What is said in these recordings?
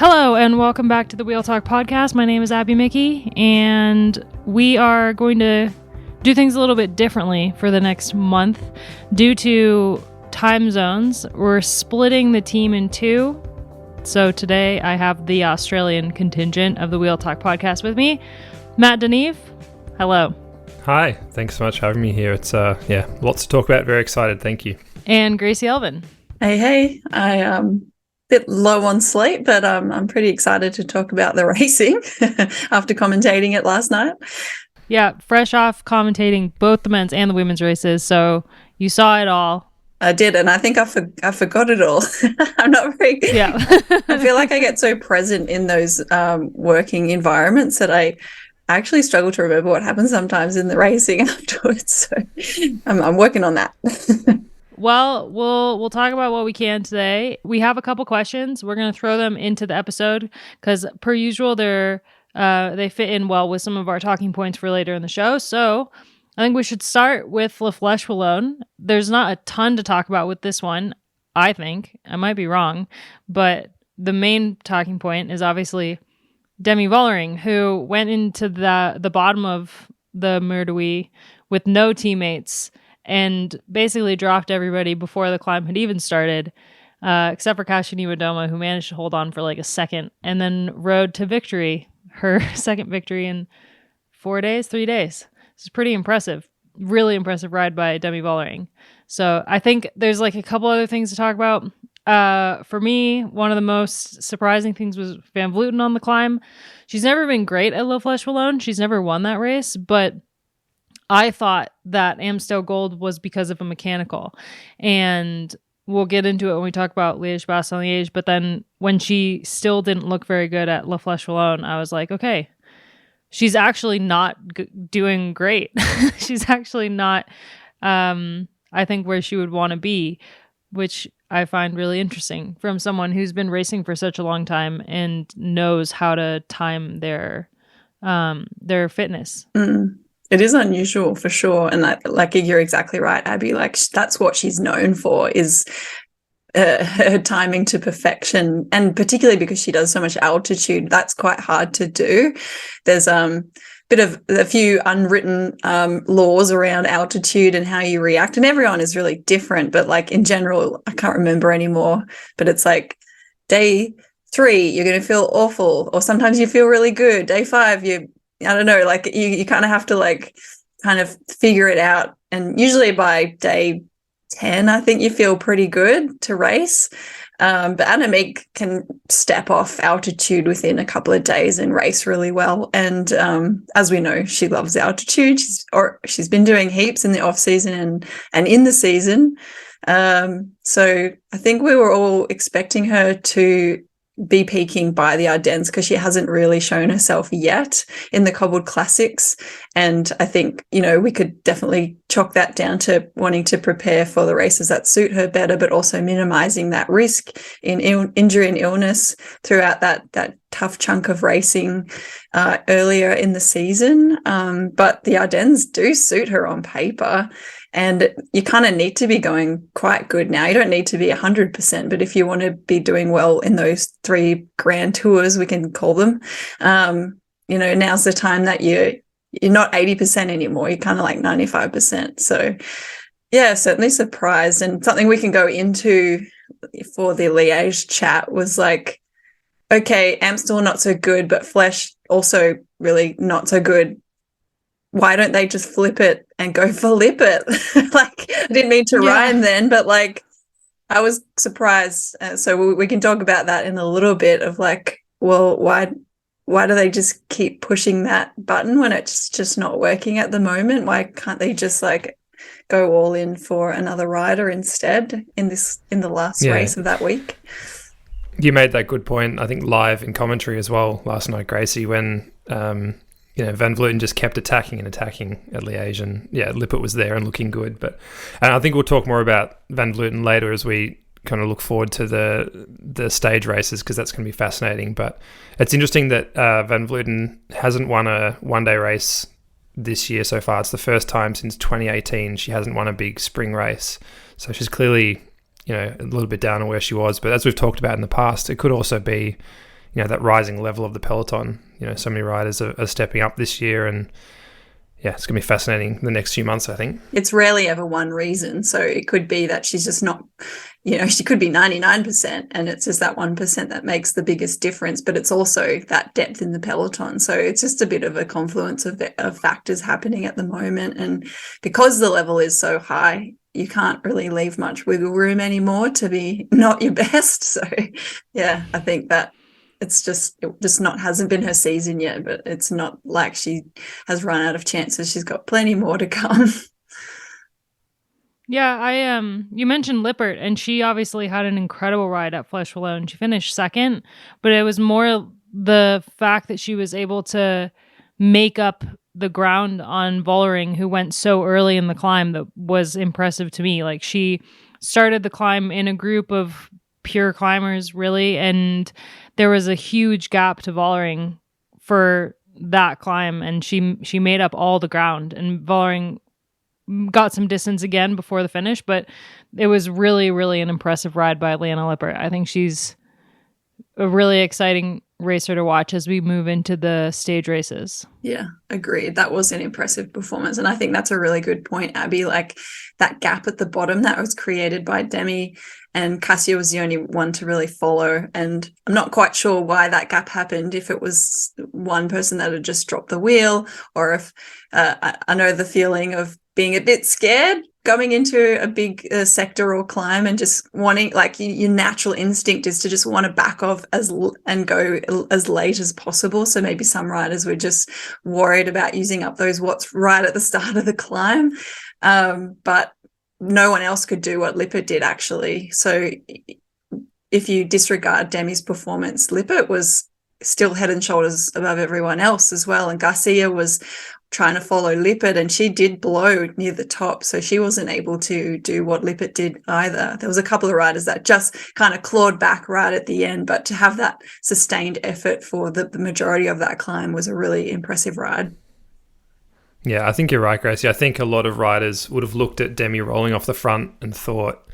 Hello and welcome back to the Wheel Talk podcast. My name is Abby Mickey, and we are going to do things a little bit differently for the next month. Due to time zones, we're splitting the team in two. So today I have the Australian contingent of the Wheel Talk podcast with me. Matt Deneve, hello. Hi, thanks so much for having me here. It's lots to talk about. Very excited. Thank you. And Gracie Elvin. Hey. I bit low on sleep, but I'm pretty excited to talk about the racing after commentating it last night. Yeah, fresh off commentating both the men's and the women's races, so you saw it all. I did, and I think I forgot it all. I'm not very... Yeah. I feel like I get so present in those working environments that I actually struggle to remember what happens sometimes in the racing afterwards. So I'm working on that. Well, we'll talk about what we can today. We have a couple questions. We're going to throw them into the episode because, per usual, they fit in well with some of our talking points for later in the show. So I think we should start with La Flèche Wallonne. There's not a ton to talk about with this one, I think. I might be wrong, but the main talking point is obviously Demi Vollering, who went into the bottom of the Mur with no teammates and basically dropped everybody before the climb had even started, except for Kasia Niewiadoma, who managed to hold on for like a second and then rode to victory, her second victory in 3 days. This is pretty impressive. Really impressive ride by Demi Vollering. So I think there's like a couple other things to talk about. For me, one of the most surprising things was Van Vleuten on the climb. She's never been great at La Flèche Wallonne. She's never won that race, but I thought that Amstel Gold was because of a mechanical, and we'll get into it when we talk about Liège-Bastogne-Liège, but then when she still didn't look very good at La Flèche Wallonne, I was like, okay, she's actually not doing great. She's actually not, I think, where she would want to be, which I find really interesting from someone who's been racing for such a long time and knows how to time their fitness. It is unusual for sure, and like you're exactly right, Abby. Like that's what she's known for is her timing to perfection, and particularly because she does so much altitude, that's quite hard to do. There's a few unwritten laws around altitude and how you react, and everyone is really different. But like in general, I can't remember anymore. But it's like day 3, you're going to feel awful, or sometimes you feel really good. Day 5, I don't know, like you kind of have to like kind of figure it out. And usually by day 10, I think you feel pretty good to race. But Annemiek can step off altitude within a couple of days and race really well. And as we know, she loves altitude. She's been doing heaps in the off season and in the season. So I think we were all expecting her to be peaking by the Ardennes because she hasn't really shown herself yet in the cobbled classics. And I think, we could definitely chalk that down to wanting to prepare for the races that suit her better, but also minimizing that risk in injury and illness throughout that tough chunk of racing earlier in the season. But the Ardennes do suit her on paper. And you kind of need to be going quite good now. You don't need to be 100%, but if you want to be doing well in those 3 grand tours, we can call them, now's the time that you're not 80% anymore. You're kind of like 95%. So, yeah, certainly surprised. And something we can go into for the Liège chat was like, okay, Amstel not so good, but Flèche also really not so good. Why don't they just flip it and go for Lippert? Like, I didn't mean to rhyme then, but like, I was surprised. So we can talk about that in a little bit of like, well, why do they just keep pushing that button when it's just not working at the moment? Why can't they just like go all in for another rider instead in the last race of that week? You made that good point, I think, live in commentary as well last night, Gracie, when Van Vleuten just kept attacking at Liège, and Lippert was there and looking good. And I think we'll talk more about Van Vleuten later as we kind of look forward to the stage races, because that's going to be fascinating. But it's interesting that Van Vleuten hasn't won a one-day race this year so far. It's the first time since 2018 she hasn't won a big spring race. So she's clearly, a little bit down on where she was. But as we've talked about in the past, it could also be, that rising level of the peloton. So many riders are stepping up this year, and yeah, it's going to be fascinating the next few months, I think. It's rarely ever one reason. So it could be that she's just not, she could be 99% and it's just that 1% that makes the biggest difference, but it's also that depth in the peloton. So it's just a bit of a confluence of factors happening at the moment. And because the level is so high, you can't really leave much wiggle room anymore to be not your best. So yeah, I think that it just hasn't been her season yet, but it's not like she has run out of chances. She's got plenty more to come. Yeah, you mentioned Lippert, and she obviously had an incredible ride at Flèche Wallonne. She finished second, but it was more the fact that she was able to make up the ground on Vollering, who went so early in the climb, that was impressive to me. Like, she started the climb in a group of pure climbers, really, and there was a huge gap to Vollering for that climb, and she made up all the ground, and Vollering got some distance again before the finish, but it was really, really an impressive ride by Leanna Lippert. I think she's a really exciting racer to watch as we move into the stage races. Yeah, agreed. That was an impressive performance. And I think that's a really good point, Abby. Like, that gap at the bottom that was created by Demi, and Cassia was the only one to really follow. And I'm not quite sure why that gap happened, if it was one person that had just dropped the wheel, or if I know the feeling of being a bit scared going into a big sectoral climb and just wanting, like, your natural instinct is to just want to back off and go as late as possible. So maybe some riders were just worried about using up those watts right at the start of the climb. But no one else could do what Lippert did, actually. So if you disregard Demi's performance, Lippert was still head and shoulders above everyone else as well. And Garcia was trying to follow Lippert, and she did blow near the top, so she wasn't able to do what Lippert did either. There was a couple of riders that just kind of clawed back right at the end, but to have that sustained effort for the majority of that climb was a really impressive ride. Yeah, I think you're right, Gracie. I think a lot of riders would have looked at Demi rolling off the front and thought,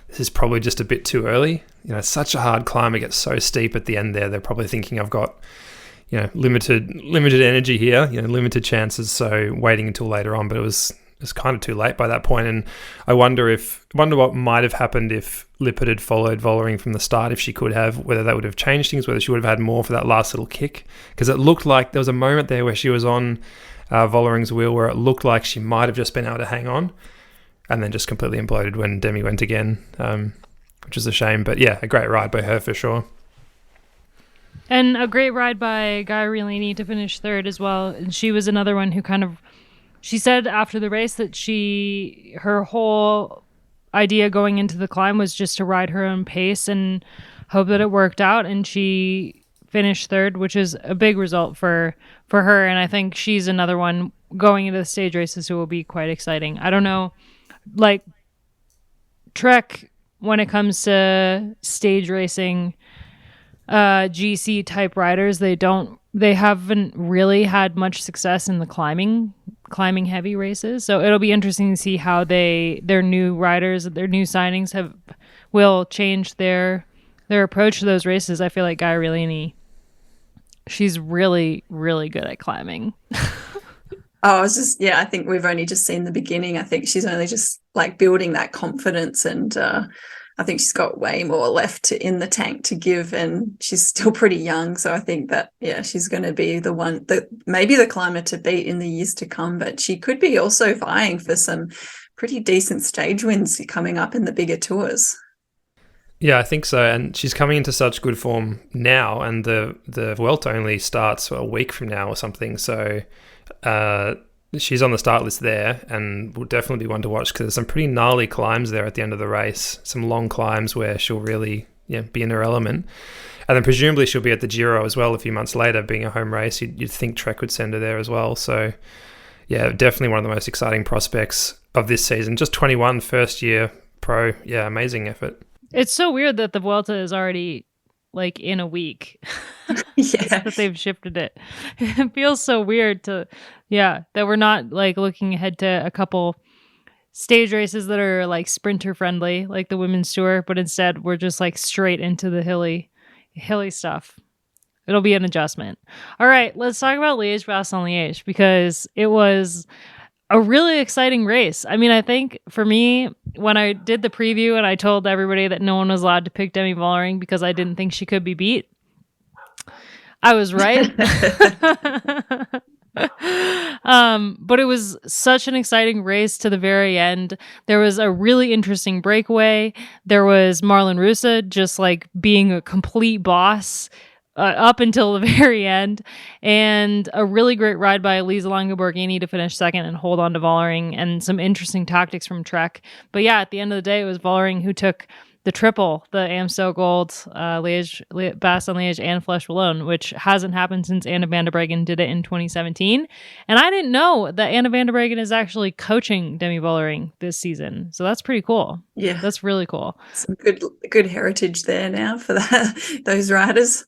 this is probably just a bit too early. It's such a hard climb. It gets so steep at the end there. They're probably thinking, I've got limited energy here, limited chances, so waiting until later on. But it was kind of too late by that point. And I wonder what might have happened if Lippert had followed Vollering from the start, if she could have, whether that would have changed things, whether she would have had more for that last little kick. Because it looked like there was a moment there where she was on Vollering's wheel where it looked like she might have just been able to hang on, and then just completely imploded when Demi went again, which is a shame. But yeah, a great ride by her for sure. And a great ride by Gaia Riolini to finish third as well. And she was another one who she said after the race that her whole idea going into the climb was just to ride her own pace and hope that it worked out. And she finished third, which is a big result for her. And I think she's another one going into the stage races who will be quite exciting. I don't know, like, Trek, when it comes to stage racing, GC type riders, they haven't really had much success in the climbing heavy races. So it'll be interesting to see how their new riders, their new signings will change their approach to those races. I feel like Gaia Riolini, she's really, really good at climbing. I think we've only just seen the beginning. I think she's only just like building that confidence, and I think she's got way more left in the tank to give, and she's still pretty young. So I think that, yeah, she's going to be the one that maybe the climber to beat in the years to come, but she could be also vying for some pretty decent stage wins coming up in the bigger tours. Yeah, I think so. And she's coming into such good form now, and the Vuelta only starts a week from now or something. So she's on the start list there, and will definitely be one to watch because there's some pretty gnarly climbs there at the end of the race. Some long climbs where she'll really be in her element. And then presumably she'll be at the Giro as well a few months later, being a home race. You'd think Trek would send her there as well. So yeah, definitely one of the most exciting prospects of this season. Just 21, first year pro. Yeah, amazing effort. It's so weird that the Vuelta is already like in a week. Yeah. That they've shifted it. It feels so weird that we're not like looking ahead to a couple stage races that are like sprinter friendly, like the women's tour, but instead we're just like straight into the hilly stuff. it'll be an adjustment. All right, let's talk about Liège-Bastogne-Liège because it was a really exciting race. I mean, I think for me, when I did the preview and I told everybody that no one was allowed to pick Demi Vollering because I didn't think she could be beat, I was right. But it was such an exciting race to the very end. There was a really interesting breakaway. There was Marlon Russa just like being a complete boss up until the very end, and a really great ride by Elisa Longo-Borghini to finish second and hold on to Vollering, and some interesting tactics from Trek. But yeah, at the end of the day, it was Vollering who took the triple, the Amstel Gold, Bastogne-Liège, and Flèche Wallonne, which hasn't happened since Anna van der Breggen did it in 2017. And I didn't know that Anna van der Breggen is actually coaching Demi Vollering this season. So that's pretty cool. Yeah. That's really cool. Some good heritage there now for those riders.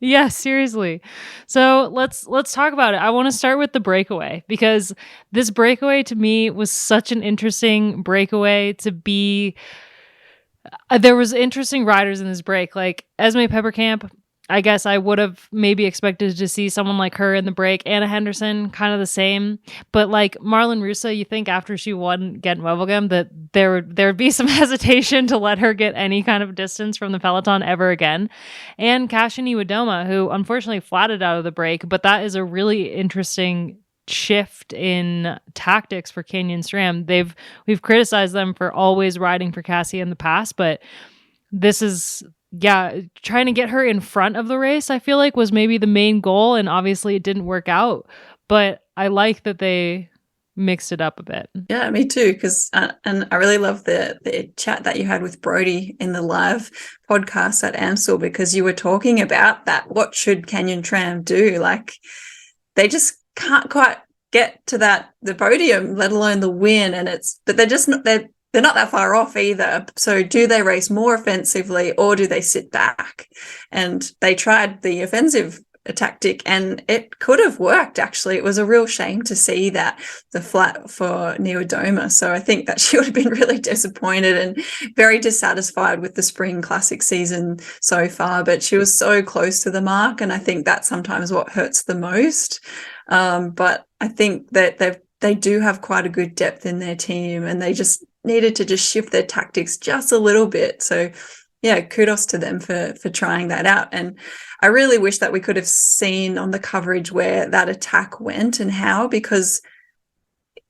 Yeah, seriously. So let's talk about it. I want to start with the breakaway because this breakaway to me was such an interesting breakaway to be. There was interesting riders in this break, like Esme Peppercamp. I guess I would have maybe expected to see someone like her in the break. Anna Henderson, kind of the same. But like Marlon Russa, you think after she won Ghent-Wevelgem that there would be some hesitation to let her get any kind of distance from the peloton ever again. And Kasia Niewiadoma, who unfortunately flatted out of the break, but that is a really interesting shift in tactics for Canyon SRAM. We've criticized them for always riding for Cassie in the past, but this is trying to get her in front of the race, I feel like was maybe the main goal, and obviously it didn't work out, but I like that they mixed it up a bit. Yeah, me too, because and I really love the chat that you had with Brody in the live podcast at Amstel, because you were talking about that. What should Canyon SRAM do? Like, they just can't quite get to the podium, let alone the win, but they're just not, they're not that far off either. So do they race more offensively or do they sit back? And they tried the offensive tactic and it could have worked, actually. It was a real shame to see that the flat for Niewiadoma. So I think that she would have been really disappointed and very dissatisfied with the Spring Classic season so far, but she was so close to the mark, and I think that's sometimes what hurts the most. But I think that they do have quite a good depth in their team, and they just needed to just shift their tactics just a little bit. So yeah, kudos to them for trying that out. And I really wish that we could have seen on the coverage where that attack went and how, because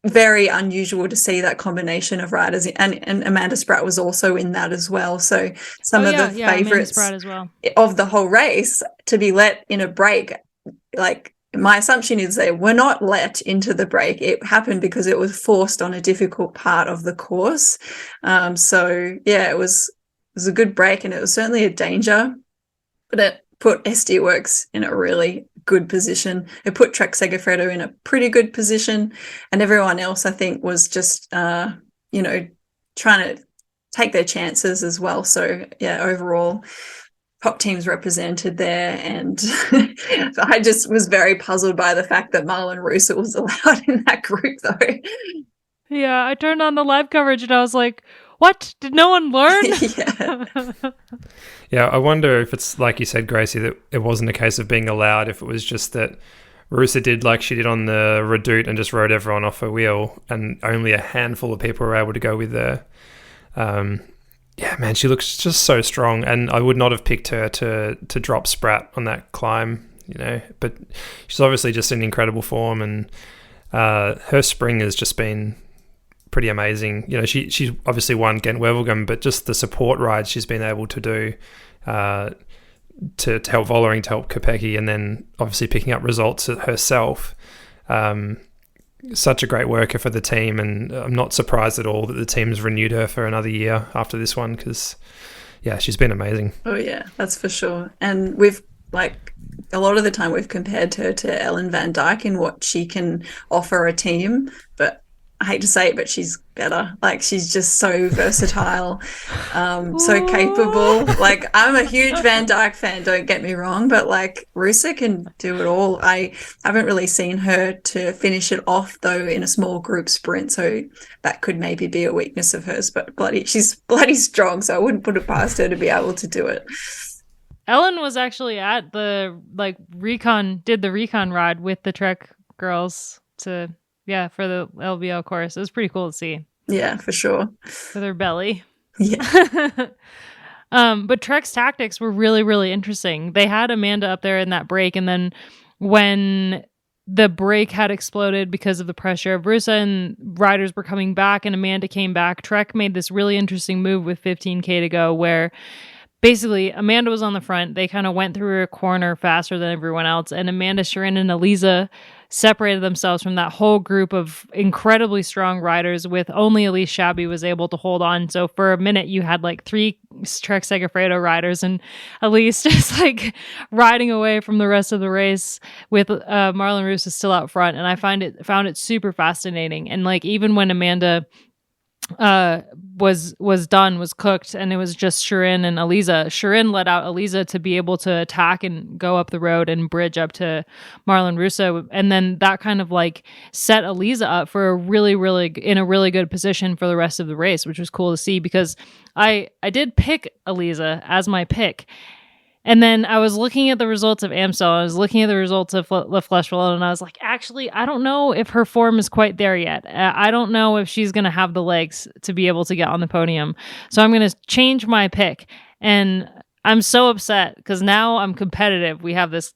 very unusual to see that combination of riders, and Amanda Spratt was also in that as well. So some of the favorites as well of the whole race to be let in a break, like, my assumption is they were not let into the break. It happened because it was forced on a difficult part of the course. So yeah, it was a good break, and it was certainly a danger, but it put SD Works in a really good position. It put Trek Segafredo in a pretty good position, and everyone else, I think, was just trying to take their chances as well. So yeah, overall, top teams represented there, and I just was very puzzled by the fact that Marlon Russa was allowed in that group, though. Yeah, I turned on the live coverage and I was like, what? Did no one learn? Yeah, I wonder if it's, like you said, Gracie, that it wasn't a case of being allowed, if it was just that Russa did like she did on the Redoute and just rode everyone off her wheel, and only a handful of people were able to go with her. Yeah, man, she looks just so strong, and I would not have picked her to drop Spratt on that climb, but she's obviously just in incredible form, and her spring has just been pretty amazing. She's obviously won Ghent-Wevelgem, but just the support rides she's been able to do to help Vollering, to help Kopecky, and then obviously picking up results herself. Such a great worker for the team, and I'm not surprised at all that the team's renewed her for another year after this one, because yeah, she's been amazing. Oh yeah, that's for sure. And we've, like, a lot of the time we've compared her to Ellen van Dijk in what she can offer a team, but I hate to say it, but she's better. Like, she's just so versatile, so capable. Like, I'm a huge Van Dijk fan, don't get me wrong, but like, Russa can do it all. I haven't really seen her to finish it off, though, in a small group sprint, so that could maybe be a weakness of hers, but she's bloody strong, so I wouldn't put it past her to be able to do it. Ellen was actually at the did the recon ride with the Trek girls for the LVO course. It was pretty cool to see. Yeah, for sure. With her belly. Yeah. But Trek's tactics were really, really interesting. They had Amanda up there in that break, and then when the break had exploded because of the pressure of Rusa and riders were coming back and Amanda came back, Trek made this really interesting move with 15K to go where basically Amanda was on the front. They kind of went through a corner faster than everyone else, and Amanda, Sharon, and Eliza separated themselves from that whole group of incredibly strong riders, with only Elise Shabby was able to hold on. So for a minute you had like 3 Trek Segafredo riders and Elise just like riding away from the rest of the race with Marlon Russa still out front. And I found it super fascinating. And like even when Amanda was cooked and it was just Shirin and Eliza, Shirin let out Eliza to be able to attack and go up the road and bridge up to Marlon Russo, and then that kind of like set Eliza up for a really good position for the rest of the race, which was cool to see because I did pick Eliza as my pick. And then I was looking at the results of Amstel. I was looking at the results of La Flèche Wallonne, and I was like, actually, I don't know if her form is quite there yet. I don't know if she's going to have the legs to be able to get on the podium. So I'm going to change my pick. And I'm so upset because now I'm competitive. We have this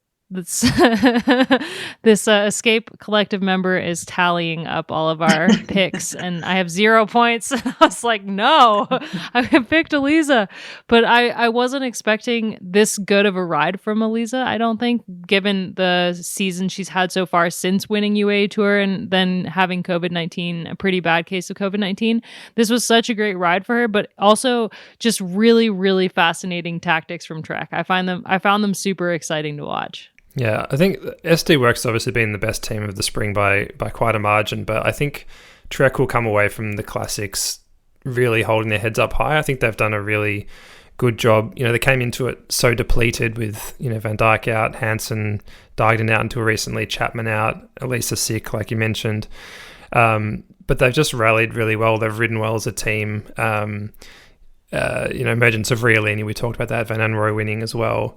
Escape Collective member is tallying up all of our picks and I have 0 points. I was like, no, I picked Eliza, but I wasn't expecting this good of a ride from Eliza. I don't think, given the season she's had so far since winning UAE Tour and then having COVID-19, a pretty bad case of COVID-19. This was such a great ride for her, but also just really, really fascinating tactics from Trek. I found them super exciting to watch. Yeah, I think SD Works obviously been the best team of the spring by quite a margin, but I think Trek will come away from the classics really holding their heads up high. I think they've done a really good job. You know, they came into it so depleted with, you know, Van Dijk out, Hansen, Dagden out until recently, Chapman out, Elisa sick, like you mentioned. But they've just rallied really well. They've ridden well as a team. You know, emergence of Riolini, we talked about that, Van Anrooy winning as well.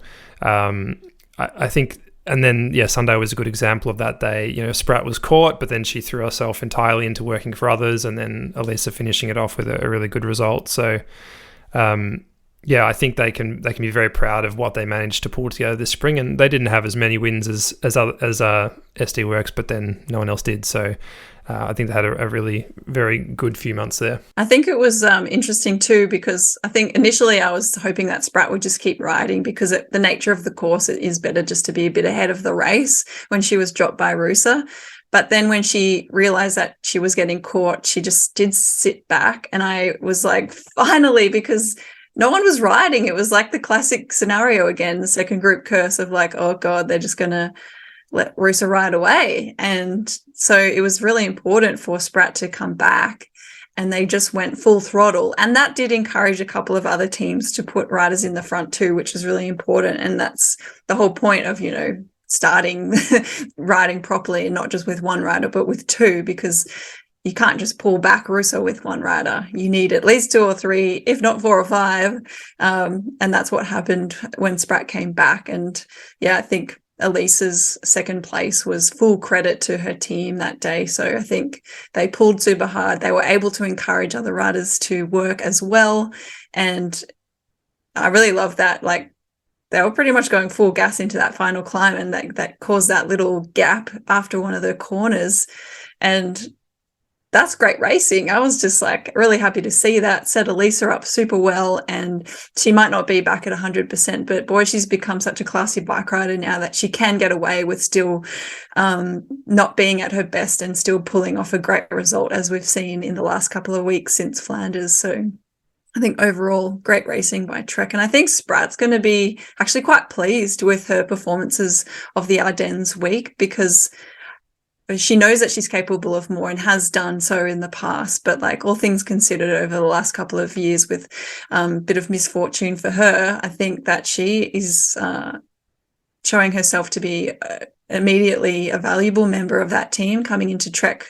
I think, and then, Sunday was a good example of that day. You know, Spratt was caught, but then she threw herself entirely into working for others, and then Elisa finishing it off with a really good result. So, I think they can be very proud of what they managed to pull together this spring, and they didn't have as many wins as SD Works, but then no one else did. So, I think they had a really very good few months there. I think it was interesting too, because I think initially I was hoping that Spratt would just keep riding because the nature of the course, it is better just to be a bit ahead of the race when she was dropped by Rusa. But then when she realized that she was getting caught, she just did sit back. And I was like, finally, because no one was riding. It was like the classic scenario again, the second group curse of like, oh God, they're just going to let Rusa ride away. And so it was really important for Spratt to come back, and they just went full throttle. And that did encourage a couple of other teams to put riders in the front too, which is really important. And that's the whole point of, you know, starting riding properly, and not just with one rider, but with two, because you can't just pull back Russo with one rider. You need at least 2 or 3, if not 4 or 5. And that's what happened when Spratt came back. And I think Elisa's second place was full credit to her team that day. So I think they pulled super hard. They were able to encourage other riders to work as well. And I really love that. Like, they were pretty much going full gas into that final climb, and that caused that little gap after one of the corners. And that's great racing. I was just like really happy to see that. Set Elisa up super well, and she might not be back at 100%, but boy, she's become such a classy bike rider now that she can get away with still not being at her best and still pulling off a great result, as we've seen in the last couple of weeks since Flanders. So I think overall great racing by Trek. And I think Spratt's going to be actually quite pleased with her performances of the Ardennes week, because she knows that she's capable of more and has done so in the past. But like, all things considered, over the last couple of years with a bit of misfortune for her, I think that she is showing herself to be immediately a valuable member of that team coming into Trek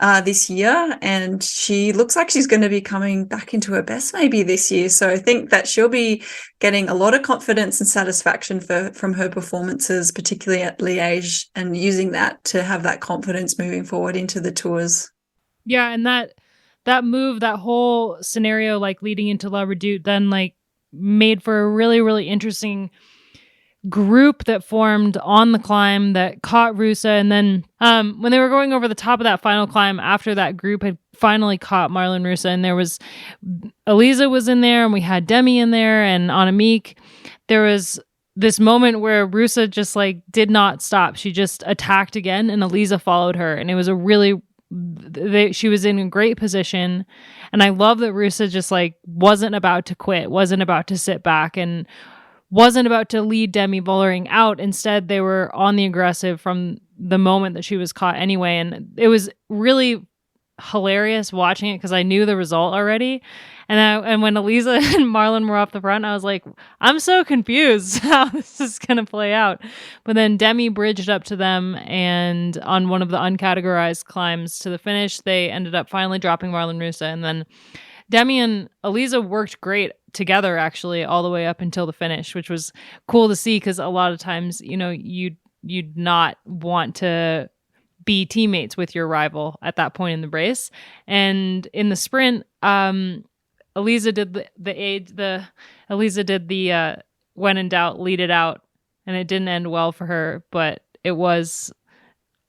this year, and she looks like she's going to be coming back into her best maybe this year. So I think that she'll be getting a lot of confidence and satisfaction from her performances, particularly at Liège, and using that to have that confidence moving forward into the tours. Yeah, and that move, that whole scenario, like leading into La Redoute, then like made for a really, really interesting group that formed on the climb that caught Rusa. And then when they were going over the top of that final climb, after that group had finally caught Marlon Rusa, and there was Elisa was in there, and we had Demi in there, and Annemiek, there was this moment where Rusa just like did not stop. She just attacked again, and Elisa followed her, and it was a really she was in a great position. And I love that Rusa just like wasn't about to quit, wasn't about to sit back, and wasn't about to lead Demi Vollering out. Instead, they were on the aggressive from the moment that she was caught anyway. And it was really hilarious watching it because I knew the result already. And when Elisa and Marlon were off the front, I was like, I'm so confused how this is going to play out. But then Demi bridged up to them, and on one of the uncategorized climbs to the finish, they ended up finally dropping Marlon Rusa. And then Demi and Elisa worked great together, actually, all the way up until the finish, which was cool to see because a lot of times, you know, you'd not want to be teammates with your rival at that point in the race. And in the sprint, Elisa did the when in doubt, lead it out, and it didn't end well for her, but it was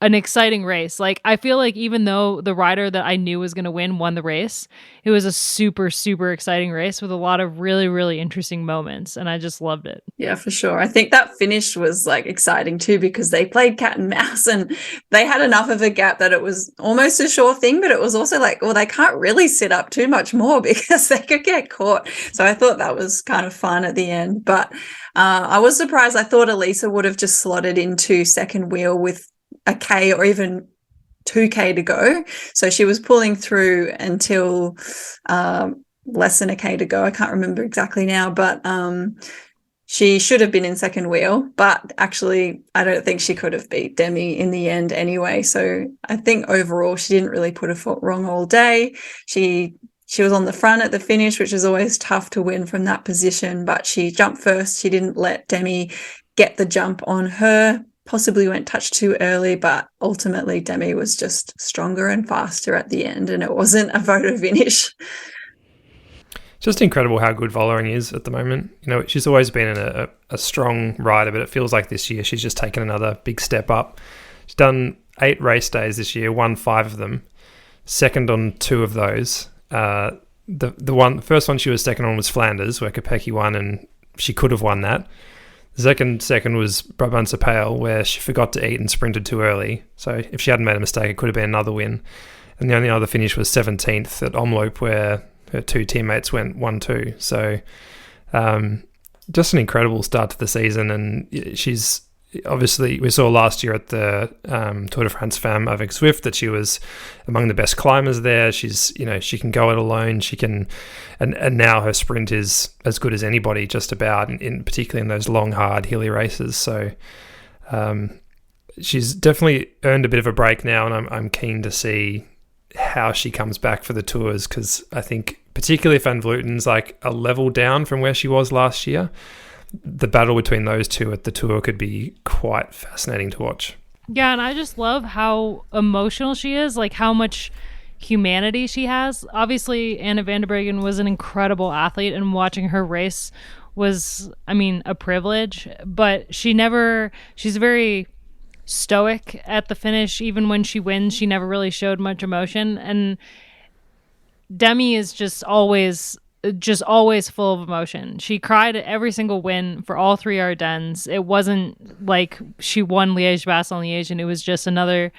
an exciting race. Like, I feel like even though the rider that I knew was going to won the race, it was a super, super exciting race with a lot of really, really interesting moments, and I just loved it. Yeah, for sure. I think that finish was like exciting too because they played cat and mouse, and they had enough of a gap that it was almost a sure thing, but it was also like, well, they can't really sit up too much more because they could get caught. So I thought that was kind of fun at the end, but I was surprised. I thought Elisa would have just slotted into second wheel with a K or even 2K to go. So she was pulling through until less than a K to go. I can't remember exactly now, but she should have been in second wheel. But actually, I don't think she could have beat Demi in the end anyway. So I think overall, she didn't really put her foot wrong all day. She was on the front at the finish, which is always tough to win from that position, but she jumped first. She didn't let Demi get the jump on her. Possibly went touch too early, but ultimately Demi was just stronger and faster at the end, and it wasn't a photo finish. Just incredible how good Vollering is at the moment. You know, she's always been a strong rider, but it feels like this year she's just taken another big step up. She's done 8 race days this year, won 5 of them, second on 2 of those. The first one she was second on was Flanders, where Kopecky won, and she could have won that. The second was Brabantse-Pijl, where she forgot to eat and sprinted too early. So if she hadn't made a mistake, it could have been another win. And the only other finish was 17th at Omloop, where her 2 teammates went 1-2. So just an incredible start to the season. And she's obviously, we saw last year at the Tour de France Femmes avec Zwift that she was among the best climbers there. She's, you know, she can go it alone. She can, and now her sprint is as good as anybody, just about, in particularly in those long, hard, hilly races. So she's definitely earned a bit of a break now, and I'm keen to see how she comes back for the tours, because I think particularly if Van Vleuten's like a level down from where she was last year, the battle between those two at the tour could be quite fascinating to watch. Yeah, and I just love how emotional she is, like how much humanity she has. Obviously, Anna van der Breggen was an incredible athlete, and watching her race was, I mean, a privilege, but she's very stoic at the finish. Even when she wins, she never really showed much emotion. And Demi is just always full of emotion. She cried at every single win for all 3 Ardennes. It wasn't like she won Liège-Bastogne-Liège and it was just another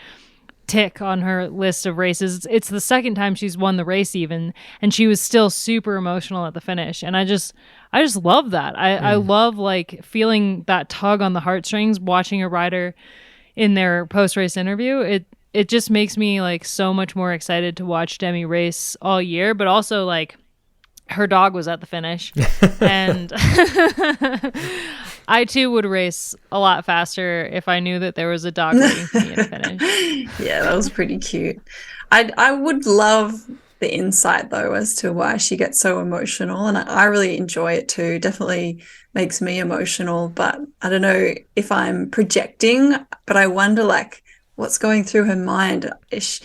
tick on her list of races. It's the second time she's won the race even, and she was still super emotional at the finish. And I just love that. I love like feeling that tug on the heartstrings, watching a rider in their post-race interview. It just makes me like so much more excited to watch Demi race all year, but also like her dog was at the finish and I too would race a lot faster if I knew that there was a dog waiting for me to finish. Yeah, that was pretty cute. I would love the insight though as to why she gets so emotional, and I really enjoy it too. Definitely makes me emotional, but I don't know if I'm projecting, but I wonder like what's going through her mind. It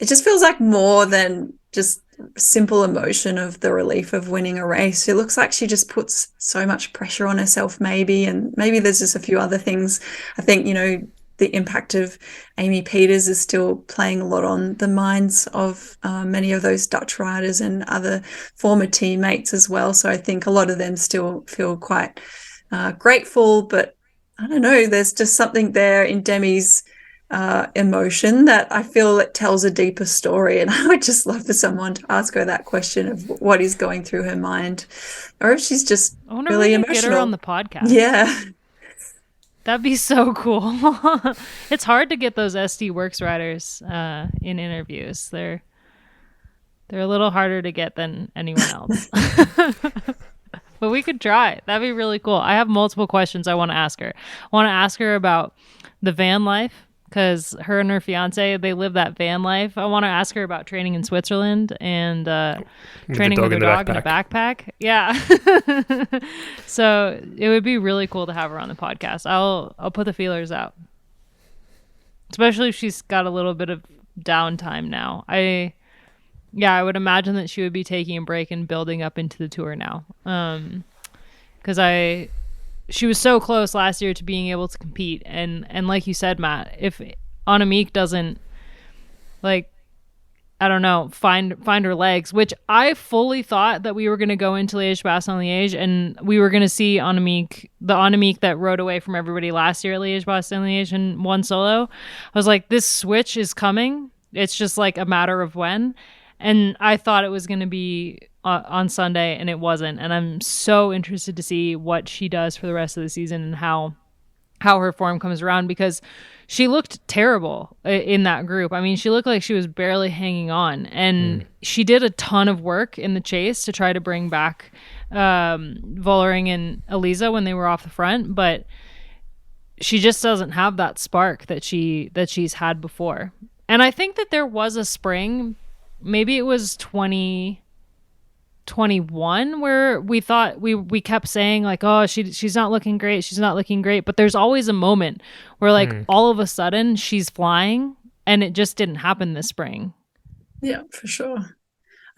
just feels like more than just simple emotion of the relief of winning a race. It looks like she just puts so much pressure on herself maybe, and maybe there's just a few other things. I think, you know, the impact of Amy Peters is still playing a lot on the minds of many of those Dutch riders and other former teammates as well. So I think a lot of them still feel quite grateful, but I don't know, there's just something there in Demi's emotion that I feel it tells a deeper story. And I would just love for someone to ask her that question of what is going through her mind, or if she's just really emotional. Get her on the podcast. Yeah. That'd be so cool. It's hard to get those SD Works riders in interviews. They're a little harder to get than anyone else. But we could try. That'd be really cool. I have multiple questions I want to ask her. I want to ask her about the van life, because her and her fiance, they live that van life. I want to ask her about training in Switzerland and training with her dog in a backpack. Yeah. So it would be really cool to have her on the podcast. I'll put the feelers out, especially if she's got a little bit of downtime now. I would imagine that she would be taking a break and building up into the tour now. Because she was so close last year to being able to compete, and like you said, Matt, if Annemiek doesn't, like, I don't know, find her legs, which I fully thought that we were going to go into Liège-Bastogne-Liège and we were going to see Annemiek, the Annemiek that rode away from everybody last year at Liège-Bastogne-Liège and won solo. I was like, this switch is coming. It's just like a matter of when. And I thought it was going to be on Sunday, and it wasn't. And I'm so interested to see what she does for the rest of the season and how her form comes around, because she looked terrible in that group. I mean, she looked like she was barely hanging on, and she did a ton of work in the chase to try to bring back Vollering and Elisa when they were off the front, but she just doesn't have that spark that she's had before. And I think that there was a spring, maybe it was 2021, where we thought we kept saying like, oh, she's not looking great, but there's always a moment where like all of a sudden she's flying, and it just didn't happen this spring. Yeah, for sure.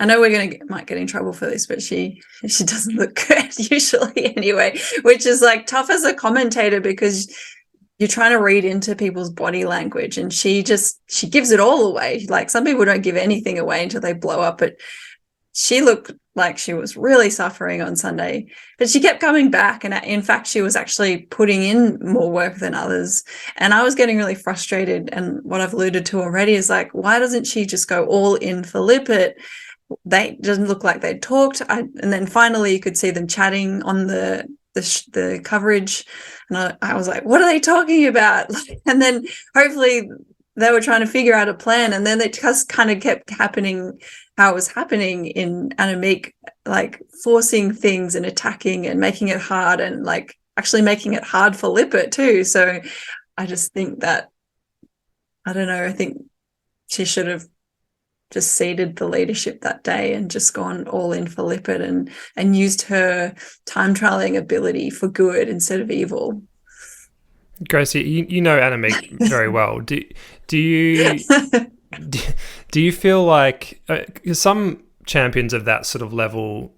I know might get in trouble for this, but she doesn't look good usually anyway, which is like tough as a commentator, because you're trying to read into people's body language, and she gives it all away. Like, some people don't give anything away until they blow up, but she looked like she was really suffering on Sunday, but she kept coming back. And in fact, she was actually putting in more work than others. And I was getting really frustrated. And what I've alluded to already is like, why doesn't she just go all in for Lippert? They doesn't look like they talked. And then finally you could see them chatting on the coverage. And I was like, what are they talking about? And then hopefully they were trying to figure out a plan. And then it just kind of kept happening how it was happening in Annemiek, like forcing things and attacking and making it hard, and like actually making it hard for Lippert too. So I just think that, I don't know, I think she should have just ceded the leadership that day and just gone all in for Lippert and used her time trialing ability for good instead of evil. Gracie, you know Annemiek very well. Do you do you feel like some champions of that sort of level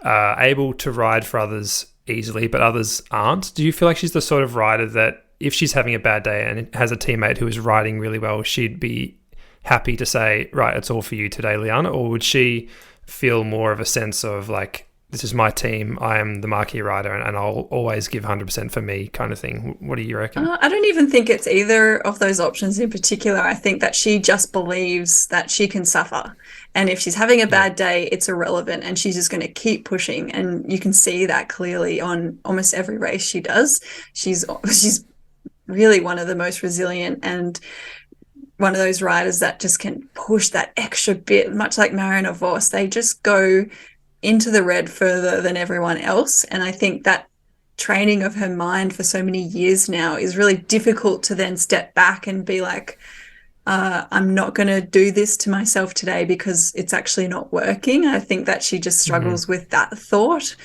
are able to ride for others easily, but others aren't? Do you feel like she's the sort of rider that if she's having a bad day and has a teammate who is riding really well, she'd be happy to say, right, it's all for you today, Liana? Or would she feel more of a sense of like, this is my team, I am the marquee rider, and I'll always give 100% for me kind of thing? What do you reckon? I don't even think it's either of those options in particular. I think that she just believes that she can suffer. And if she's having a bad day, it's irrelevant, and she's just going to keep pushing. And you can see that clearly on almost every race she does. She's really one of the most resilient and one of those riders that just can push that extra bit, much like Marianne Vos. They just go into the red further than everyone else. And I think that training of her mind for so many years now is really difficult to then step back and be like, I'm not going to do this to myself today because it's actually not working. I think that she just struggles with that thought.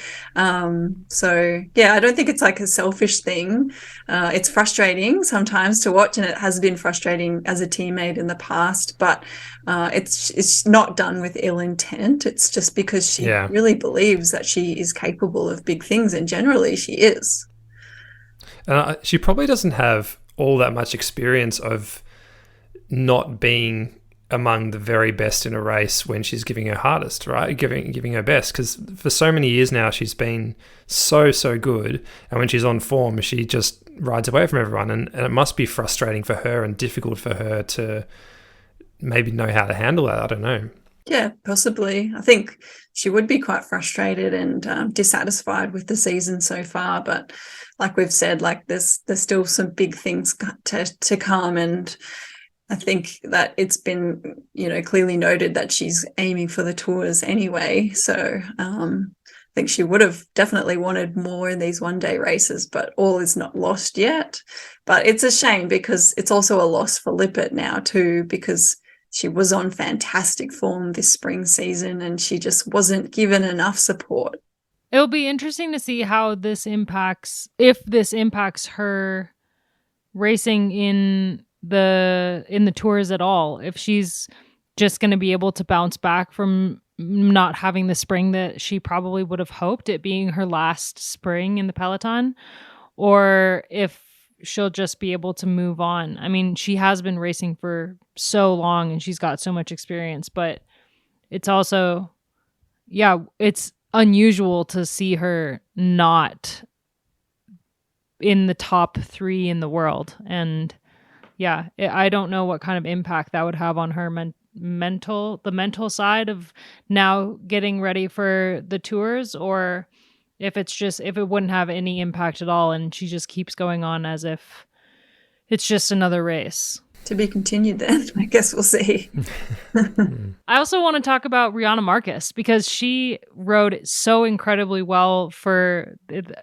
So, yeah, I don't think it's like a selfish thing. It's frustrating sometimes to watch, and it has been frustrating as a teammate in the past, but it's not done with ill intent. It's just because she really believes that she is capable of big things, and generally she is. She probably doesn't have all that much experience of not being among the very best in a race when she's giving her hardest, right? Giving her best, because for so many years now she's been so good, and when she's on form she just rides away from everyone, and it must be frustrating for her and difficult for her to maybe know how to handle that. I don't know. Yeah, possibly. I think she would be quite frustrated and dissatisfied with the season so far, but like we've said, like there's still some big things to come, and I think that it's been, clearly noted that she's aiming for the tours anyway. So I think she would have definitely wanted more in these one-day races, but all is not lost yet. But it's a shame because it's also a loss for Lippert now too, because she was on fantastic form this spring season and she just wasn't given enough support. It'll be interesting to see how this impacts, if this impacts her racing in the tours at all, if she's just going to be able to bounce back from not having the spring that she probably would have hoped, it being her last spring in the peloton, or if she'll just be able to move on. I mean, she has been racing for so long and she's got so much experience, but it's also, it's unusual to see her not in the top 3 in the world. And I don't know what kind of impact that would have on her the mental side of now getting ready for the tours, or if it wouldn't have any impact at all and she just keeps going on as if it's just another race. To be continued then, I guess we'll see. I also want to talk about Rihanna Marcus because she rode so incredibly well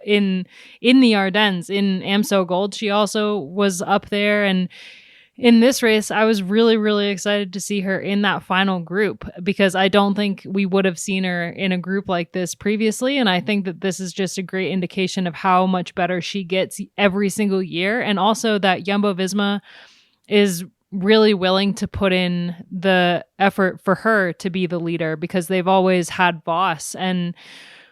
in the Ardennes, in AMSO Gold. She also was up there, and in this race, I was really, really excited to see her in that final group because I don't think we would have seen her in a group like this previously. And I think that this is just a great indication of how much better she gets every single year. And also that Jumbo-Visma is really willing to put in the effort for her to be the leader because they've always had Voss. And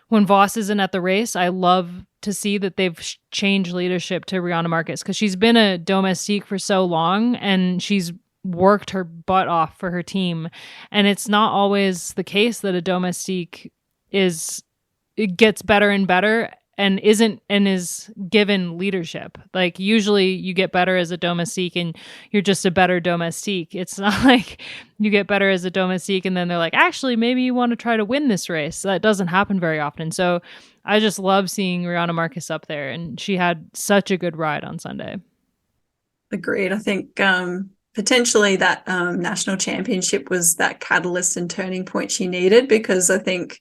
when Voss isn't at the race, I love to see that they've changed leadership to Rihanna Marcus because she's been a domestique for so long and she's worked her butt off for her team. And it's not always the case that a domestique it gets better and better and is given leadership. Like usually you get better as a domestique and you're just a better domestique. It's not like you get better as a domestique and then they're like, actually, maybe you want to try to win this race. That doesn't happen very often. So I just love seeing Rihanna Marcus up there, and she had such a good ride on Sunday. Agreed. I think potentially that national championship was that catalyst and turning point she needed, because I think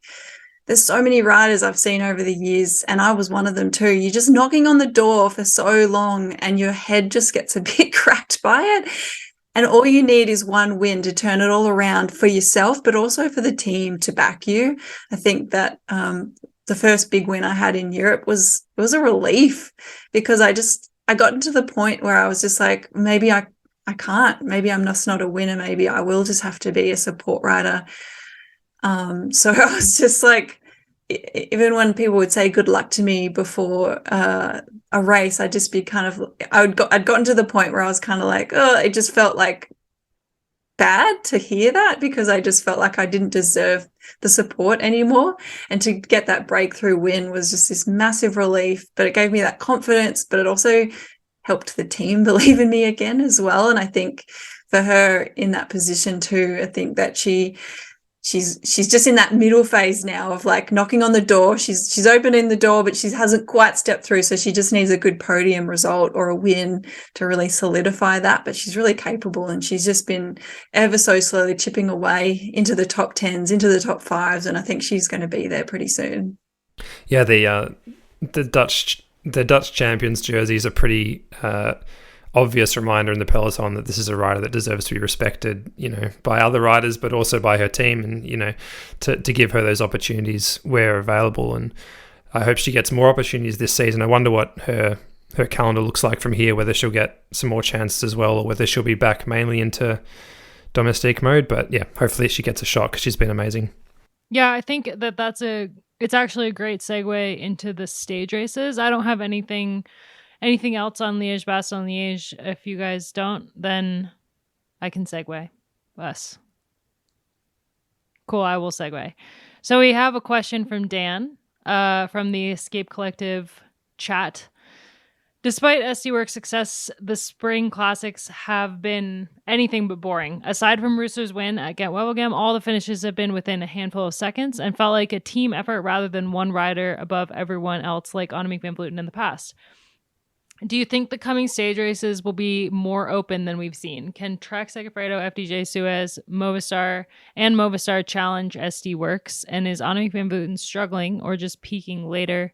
there's so many riders I've seen over the years, and I was one of them too. You're just knocking on the door for so long and your head just gets a bit cracked by it. And all you need is one win to turn it all around for yourself, but also for the team to back you. I think that the first big win I had in Europe was a relief, because I got to the point where I was just like, maybe I can't, maybe I'm just not a winner. Maybe I will just have to be a support rider. So I was just like, even when people would say good luck to me before a race, I'd just be I'd gotten to the point where I was kind of like, oh, it just felt like bad to hear that, because I just felt like I didn't deserve the support anymore. And to get that breakthrough win was just this massive relief, but it gave me that confidence, but it also helped the team believe in me again as well. And I think for her in that position too, I think that she's just in that middle phase now of like knocking on the door. She's opening the door, but she hasn't quite stepped through. So she just needs a good podium result or a win to really solidify that. But she's really capable, and she's just been ever so slowly chipping away into the top 10s, into the top 5s. And I think she's going to be there pretty soon. Yeah, the Dutch the Dutch champions jersey is a pretty obvious reminder in the peloton that this is a rider that deserves to be respected, by other riders, but also by her team, and to give her those opportunities where available. And I hope she gets more opportunities this season. I wonder what her calendar looks like from here, whether she'll get some more chances as well, or whether she'll be back mainly into domestique mode. But yeah, hopefully she gets a shot because she's been amazing. Yeah, I think it's actually a great segue into the stage races. I don't have anything else on Liège-Bastogne-Liège. If you guys don't, then I can segue us. Cool, I will segue. So we have a question from Dan from the Escape Collective chat. Despite SD Works' success, the Spring Classics have been anything but boring. Aside from Rooster's win at Ghent Wevelgem, all the finishes have been within a handful of seconds and felt like a team effort rather than one rider above everyone else like Annemiek van Vleuten in the past. Do you think the coming stage races will be more open than we've seen? Can Trek Segafredo, FDJ Suez, Movistar challenge SD Works? And is Annemiek van Vleuten struggling or just peaking later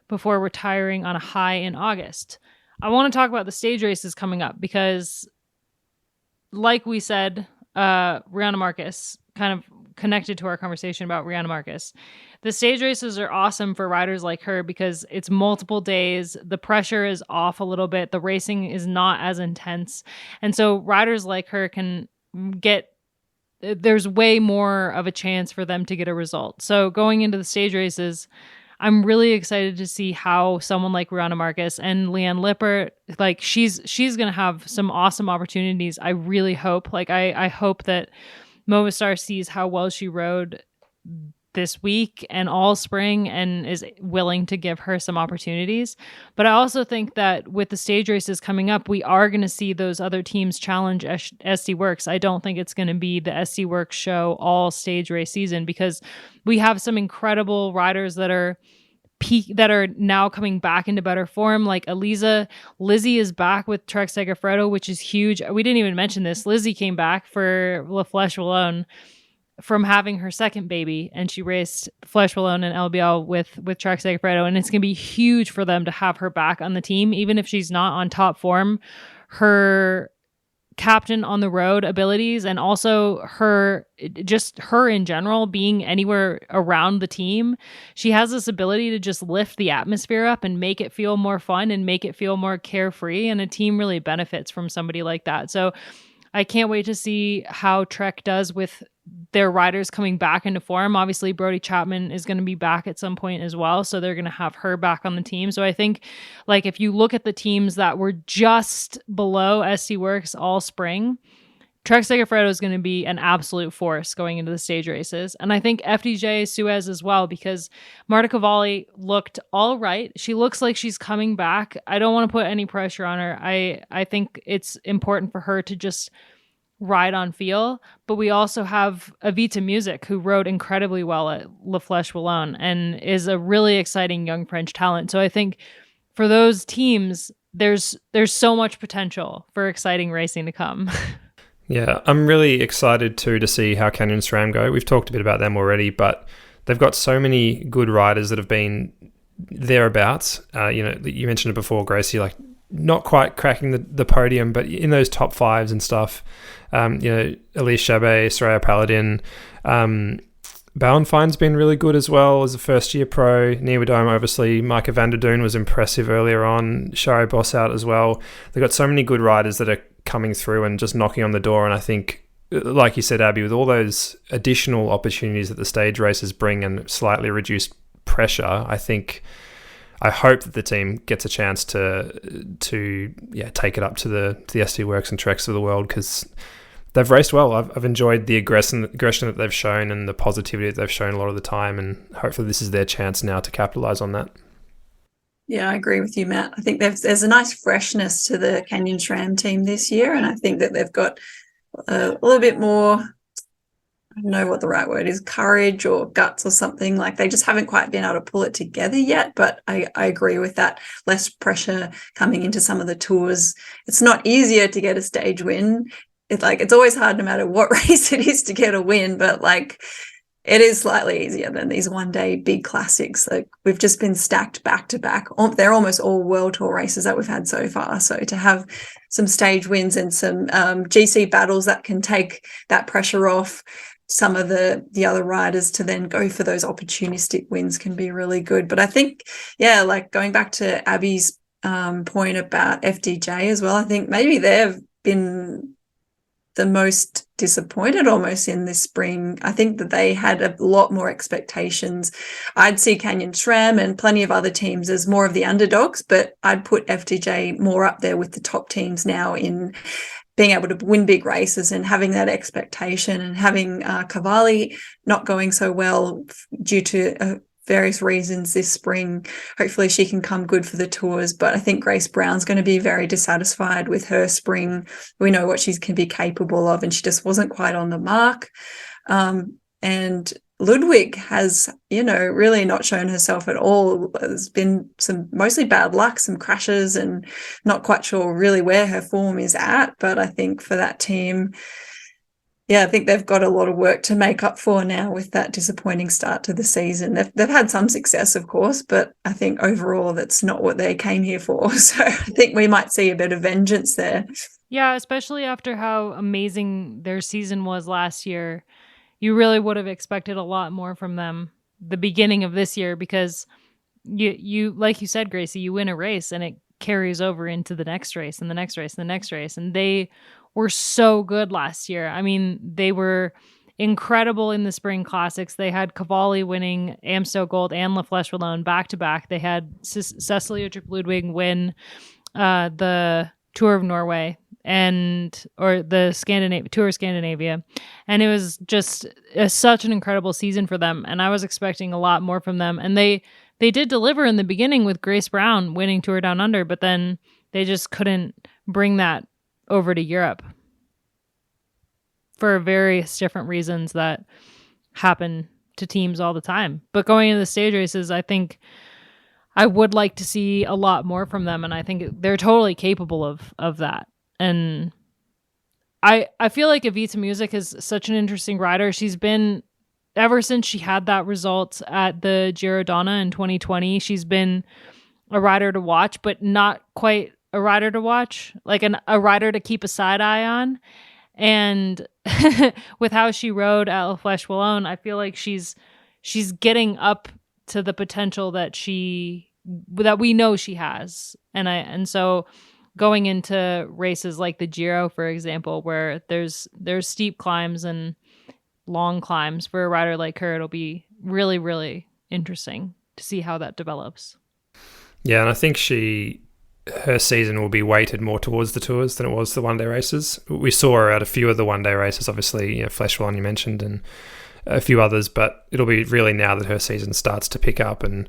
before retiring on a high in August? I want to talk about the stage races coming up because, like we said, Rihanna Marcus, kind of connected to our conversation about Rihanna Marcus, the stage races are awesome for riders like her because it's multiple days. The pressure is off a little bit. The racing is not as intense. And so riders like her there's way more of a chance for them to get a result. So going into the stage races, I'm really excited to see how someone like Rihanna Marcus and Leanne Lippert, like she's going to have some awesome opportunities. I really hope, I hope that Movistar sees how well she rode this week and all spring and is willing to give her some opportunities. But I also think that with the stage races coming up, we are going to see those other teams challenge SD Works. I don't think it's going to be the SD Works show all stage race season because we have some incredible riders that are now coming back into better form, like Elisa. Lizzie is back with Trek Segafredo, which is huge. We didn't even mention this. Lizzie came back for La Flèche Wallonne from having her second baby, and she raced Flèche Wallonne and LBL with Trek Segafredo, and it's going to be huge for them to have her back on the team, even if she's not on top form. Her captain on the road abilities and also her in general being anywhere around the team, she has this ability to just lift the atmosphere up and make it feel more fun and make it feel more carefree, and a team really benefits from somebody like that. So I can't wait to see how Trek does with their riders coming back into form. Obviously, Brody Chapman is going to be back at some point as well, so they're going to have her back on the team. So I think, if you look at the teams that were just below SD Works all spring, Trek Segafredo is going to be an absolute force going into the stage races. And I think FDJ Suez as well, because Marta Cavalli looked all right. She looks like she's coming back. I don't want to put any pressure on her. I think it's important for her to just ride on feel, but we also have Avita Music, who rode incredibly well at La Flèche Wallonne and is a really exciting young French talent. So I think for those teams, there's so much potential for exciting racing to come. Yeah, I'm really excited too to see how Canyon SRAM go. We've talked a bit about them already, but they've got so many good riders that have been thereabouts. You mentioned it before, Gracie, not quite cracking the podium, but in those top fives and stuff. Elise Chabet, Soraya Paladin, Bauernfein's been really good as well as a first-year pro. Nieuwedome, obviously. Micah van der Doen was impressive earlier on. Shari Bosshout as well. They've got so many good riders that are coming through and just knocking on the door. And I think, like you said, Abby, with all those additional opportunities that the stage races bring and slightly reduced pressure, I hope that the team gets a chance to take it up to the SD Works and Treks of the world, because they've raced well. I've enjoyed the aggression that they've shown and the positivity that they've shown a lot of the time, and hopefully this is their chance now to capitalize on that. Yeah, I agree with you, Matt. I think there's a nice freshness to the Canyon SRAM team this year, and I think that they've got a little bit more, I don't know what the right word is, courage or guts or something. They just haven't quite been able to pull it together yet, but I agree with that. Less pressure coming into some of the tours. It's not easier to get a stage win. It's always hard no matter what race it is to get a win, but It is slightly easier than these one-day big classics. Like we've just been stacked back to back. They're almost all World Tour races that we've had so far. So to have some stage wins and some GC battles that can take that pressure off some of the other riders to then go for those opportunistic wins can be really good. But I think, yeah, like going back to Abby's point about FDJ as well, I think maybe they've been the most disappointed almost in this spring. I think that they had a lot more expectations. I'd see Canyon SRAM and plenty of other teams as more of the underdogs, but I'd put FDJ more up there with the top teams now in being able to win big races and having that expectation, and having Cavalli not going so well due to various reasons this spring. Hopefully she can come good for the tours, but I think Grace Brown's going to be very dissatisfied with her spring. We know what she can be capable of, and she just wasn't quite on the mark. And Ludwig has, really not shown herself at all. There's been some mostly bad luck, some crashes, and not quite sure really where her form is at. But I think for that team, yeah, I think they've got a lot of work to make up for now with that disappointing start to the season. They've had some success, of course, but I think overall that's not what they came here for. So I think we might see a bit of vengeance there. Yeah, especially after how amazing their season was last year. You really would have expected a lot more from them the beginning of this year, because you like you said, Gracie, you win a race and it carries over into the next race and the next race and the next race. And they were so good last year. I mean, they were incredible in the Spring Classics. They had Cavalli winning Amstel Gold and La Flèche Wallonne back-to-back. They had Cecilia Tripp-Ludwig win the Tour of Norway or the Tour of Scandinavia. And it was just such an incredible season for them. And I was expecting a lot more from them. And they did deliver in the beginning with Grace Brown winning Tour Down Under, but then they just couldn't bring that over to Europe for various different reasons that happen to teams all the time. But going into the stage races, I think I would like to see a lot more from them, and I think they're totally capable of that. And I feel like Ivica Music is such an interesting rider. She's been, ever since she had that result at the Giro Donna in 2020, she's been a rider to watch, but not quite a rider to watch, like a rider to keep a side eye on. And with how she rode at La Flèche Wallonne, I feel like she's getting up to the potential that we know she has. And so going into races like the Giro, for example, where there's steep climbs and long climbs, for a rider like her, it'll be really, really interesting to see how that develops. Yeah, and I think her season will be weighted more towards the tours than it was the one-day races. We saw her at a few of the one-day races, obviously, Flèche Wallonne you mentioned, and a few others, but it'll be really now that her season starts to pick up, and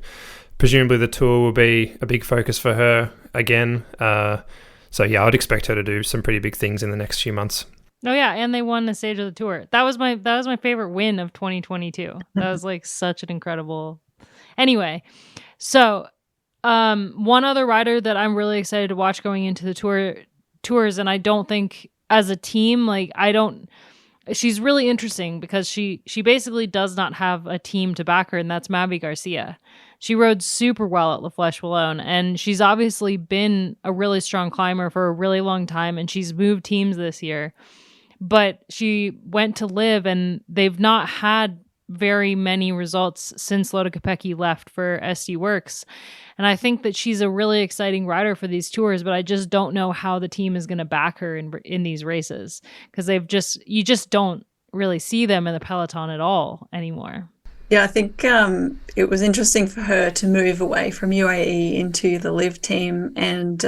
presumably the tour will be a big focus for her again. So yeah, I'd expect her to do some pretty big things in the next few months. Oh yeah, and they won the stage of the tour. That was my favorite win of 2022. That was like such an incredible. Anyway, so one other rider that I'm really excited to watch going into the tours, and I don't think as a team, she's really interesting because she basically does not have a team to back her, and that's Mavi Garcia. She rode super well at La Flèche Wallonne, and she's obviously been a really strong climber for a really long time, and she's moved teams this year. But she went to Live, and they've not had very many results since Lotte Kopecky left for SD Works. And I think that she's a really exciting rider for these tours, but I just don't know how the team is going to back her in these races, because you just don't really see them in the peloton at all anymore. Yeah, I think it was interesting for her to move away from UAE into the Live team, and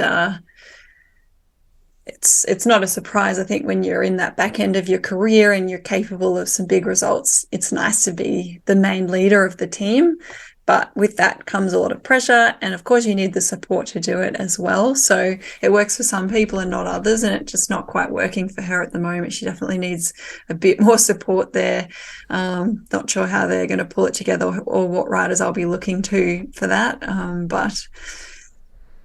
it's not a surprise. I think when you're in that back end of your career and you're capable of some big results, it's nice to be the main leader of the team. But with that comes a lot of pressure, and of course you need the support to do it as well. So it works for some people and not others, and it's just not quite working for her at the moment. She definitely needs a bit more support there. Not sure how they're going to pull it together or what riders I'll be looking to for that. But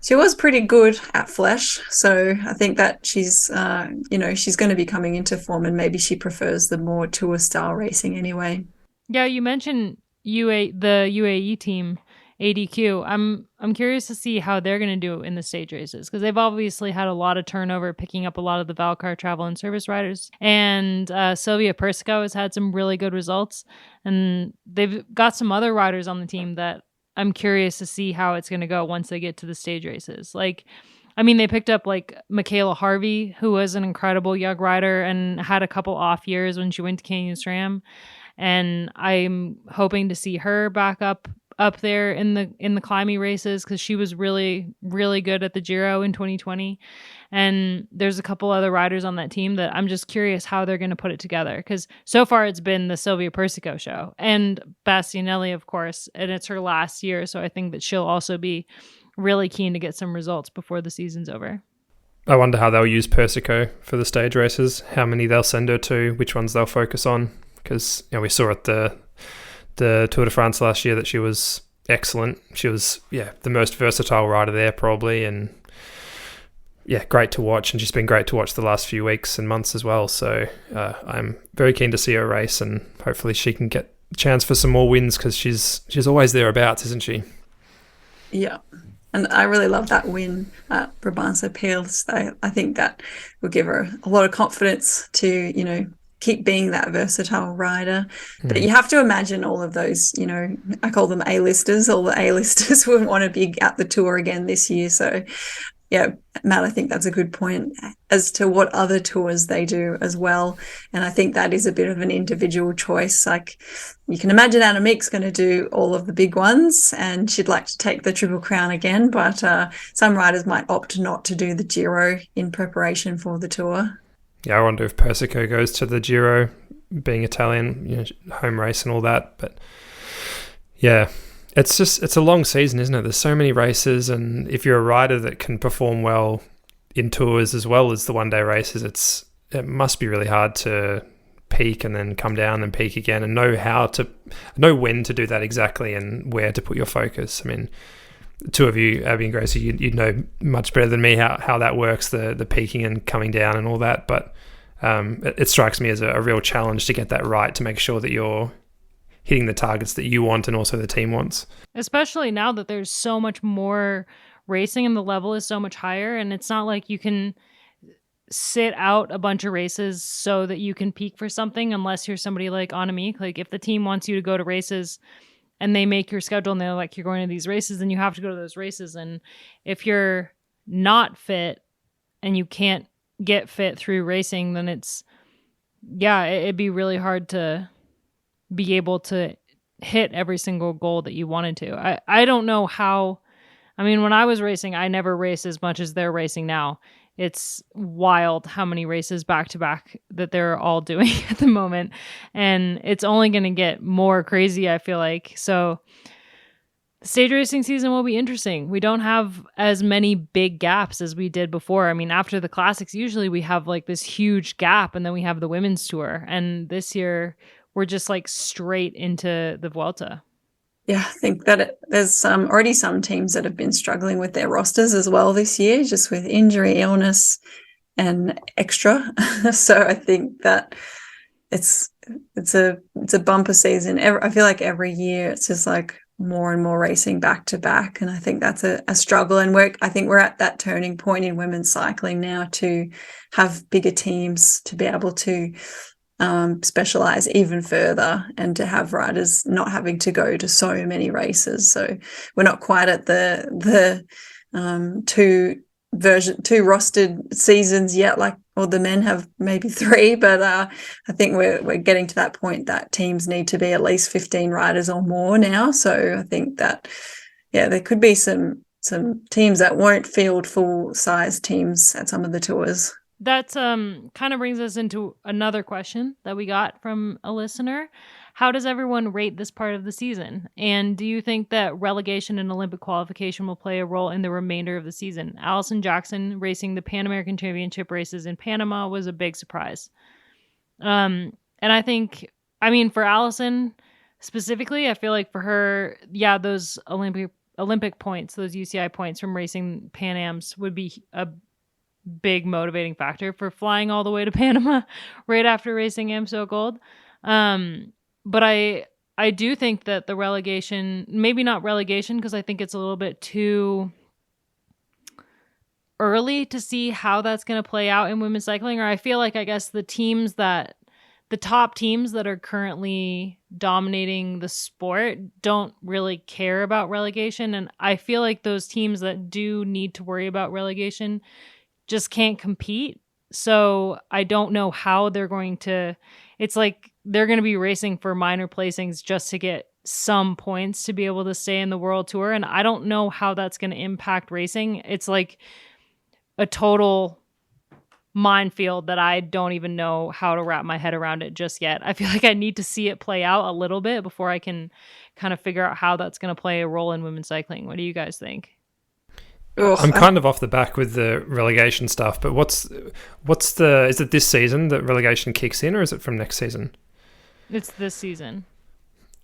she was pretty good at Flèche, so I think that she's going to be coming into form, and maybe she prefers the more tour style racing anyway. Yeah, you mentioned the UAE team, ADQ. I'm curious to see how they're going to do in the stage races because they've obviously had a lot of turnover, picking up a lot of the Valcar travel and service riders. And Sylvia Persico has had some really good results, and they've got some other riders on the team that I'm curious to see how it's going to go once they get to the stage races. Like, I mean, they picked up like Michaela Harvey, who was an incredible young rider and had a couple off years when she went to Canyon SRAM, and I'm hoping to see her back up there in the climbing races because she was really good at the Giro in 2020. And there's a couple other riders on that team that I'm just curious how they're going to put it together because so far it's been the Sylvia Persico show and Bastianelli, of course, and it's her last year, so I think that she'll also be really keen to get some results before the season's over. I wonder how they'll use Persico for the stage races, how many they'll send her to, which ones they'll focus on. Because we saw at the Tour de France last year that she was excellent. She was, the most versatile rider there probably, and great to watch. And she's been great to watch the last few weeks and months as well. So I'm very keen to see her race, and hopefully she can get a chance for some more wins because she's always thereabouts, isn't she? Yeah. And I really love that win at Brabantse-Pils. I think that will give her a lot of confidence to, keep being that versatile rider. But you have to imagine all of those, I call them A-listers. All the A-listers wouldn't want to be at the Tour again this year. So, yeah, Matt, I think that's a good point as to what other tours they do as well. And I think that is a bit of an individual choice. Like you can imagine Annemiek's going to do all of the big ones and she'd like to take the Triple Crown again. But some riders might opt not to do the Giro in preparation for the Tour. Yeah, I wonder if Persico goes to the Giro, being Italian, home race and all that. But yeah, it's a long season, isn't it? There's so many races, and if you're a rider that can perform well in tours as well as the one-day races, it must be really hard to peak and then come down and peak again and know when to do that exactly and where to put your focus. I mean, the two of you, Abby and Gracie, you'd know much better than me how that works, the peaking and coming down and all that. But it strikes me as a real challenge to get that right, to make sure that you're hitting the targets that you want and also the team wants. Especially now that there's so much more racing and the level is so much higher, and it's not like you can sit out a bunch of races so that you can peak for something unless you're somebody like Annemiek. Like if the team wants you to go to races and they make your schedule and they're like, you're going to these races, then you have to go to those races. And if you're not fit and you can't get fit through racing, then it'd be really hard to be able to hit every single goal that you wanted to. I don't know how. I mean, when I was racing, I never raced as much as they're racing now. It's wild how many races back to back that they're all doing at the moment. And it's only going to get more crazy, I feel like. So the stage racing season will be interesting. We don't have as many big gaps as we did before. I mean, after the classics, usually we have like this huge gap and then we have the women's tour. And this year we're just like straight into the Vuelta. Yeah, I think that there's already some teams that have been struggling with their rosters as well this year, just with injury, illness, and extra. So I think that it's a bumper season. I feel like every year it's just like more and more racing back to back, and I think that's a struggle. And I think we're at that turning point in women's cycling now to have bigger teams to be able to specialize even further and to have riders not having to go to so many races. So we're not quite at the two rostered seasons yet, or the men have maybe 3, but I think we're getting to that point that teams need to be at least 15 riders or more now. So I think that there could be some teams that won't field full size teams at some of the tours. That kind of brings us into another question that we got from a listener. How does everyone rate this part of the season? And do you think that relegation and Olympic qualification will play a role in the remainder of the season? Allison Jackson racing the Pan American Championship races in Panama was a big surprise. And I think, for Allison specifically, I feel like for her, those Olympic points, those UCI points from racing Pan Ams would be a big motivating factor for flying all the way to Panama right after racing AMSO Gold. But I I do think that the relegation, maybe not relegation, because I think it's a little bit too early to see how that's going to play out in women's cycling. Or I feel like, I guess, the top teams that are currently dominating the sport don't really care about relegation. And I feel like those teams that do need to worry about relegation just can't compete. So I don't know how they're going to, it's like they're going to be racing for minor placings just to get some points to be able to stay in the World Tour. And I don't know how that's going to impact racing. It's like a total minefield that I don't even know how to wrap my head around it just yet. I feel like I need to see it play out a little bit before I can kind of figure out how that's going to play a role in women's cycling. What do you guys think? I'm kind of off the back with the relegation stuff, but is it this season that relegation kicks in, or is it from next season? It's this season.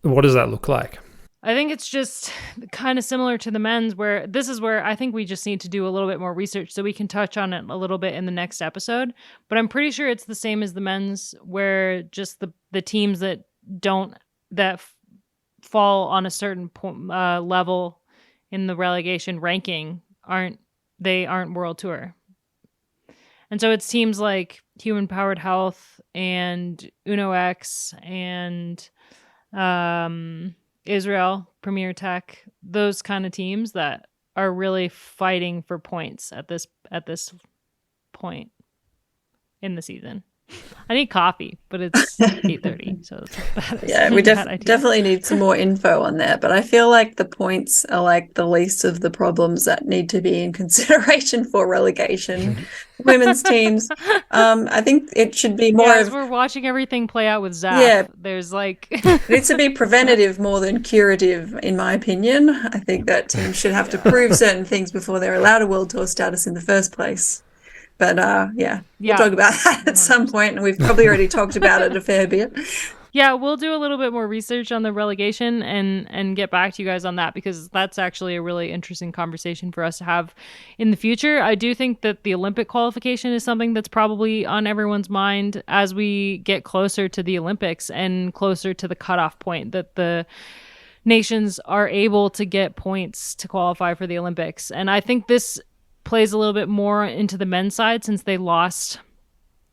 What does that look like? I think it's just kind of similar to the men's, where this is where I think we just need to do a little bit more research so we can touch on it a little bit in the next episode. But I'm pretty sure it's the same as the men's, where just the teams that fall on a certain level in the relegation ranking aren't World Tour. And so it's teams like Human Powered Health and Uno X and Israel, Premier Tech, those kind of teams that are really fighting for points at this point in the season. I need coffee, but it's 8:30, so we definitely need some more info on that. But I feel like the points are like the least of the problems that need to be in consideration for relegation. Women's teams, I think it should be more. As we're watching everything play out with Zaf, there's like it needs to be preventative more than curative, in my opinion. I think that teams should have to prove certain things before they're allowed a World Tour status in the first place. But we'll talk about that at some point, and we've probably already talked about it a fair bit. Yeah, we'll do a little bit more research on the relegation and get back to you guys on that, because that's actually a really interesting conversation for us to have in the future. I do think that the Olympic qualification is something that's probably on everyone's mind as we get closer to the Olympics and closer to the cutoff point that the nations are able to get points to qualify for the Olympics. And I think this plays a little bit more into the men's side, since they lost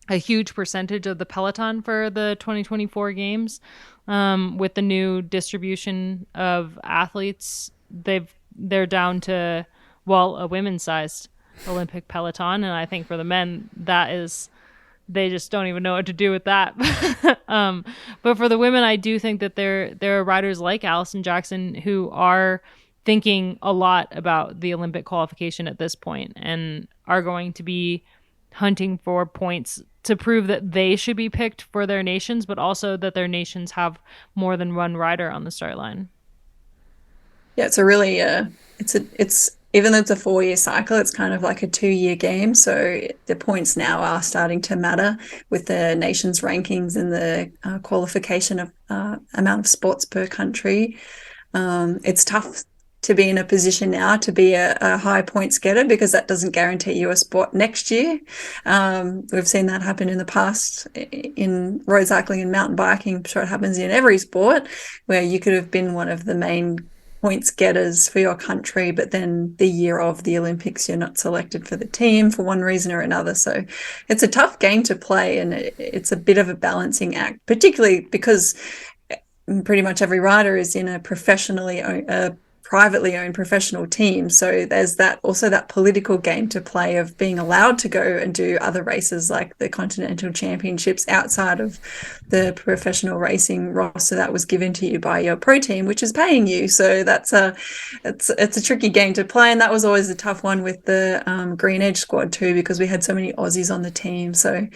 a huge percentage of the peloton for the 2024 games. With the new distribution of athletes, they're down to, a women's sized Olympic peloton. And I think for the men, they just don't even know what to do with that. But for the women, I do think that there are riders like Allison Jackson who are thinking a lot about the Olympic qualification at this point and are going to be hunting for points to prove that they should be picked for their nations, but also that their nations have more than one rider on the start line. Yeah, it's a really it's even though it's a 4-year cycle, it's kind of like a 2-year game. So the points now are starting to matter with the nations rankings and the qualification of amount of spots per country. It's tough to be in a position now to be a high points getter, because that doesn't guarantee you a spot next year. We've seen that happen in the past in road cycling and mountain biking. I'm sure it happens in every sport, where you could have been one of the main points getters for your country, but then the year of the Olympics, you're not selected for the team for one reason or another. So it's a tough game to play, and it's a bit of a balancing act, particularly because pretty much every rider is in a privately owned professional team. So there's that political game to play of being allowed to go and do other races like the Continental Championships outside of the professional racing roster that was given to you by your pro team, which is paying you. So it's a tricky game to play. And that was always a tough one with the Green Edge squad too, because we had so many Aussies on the team. So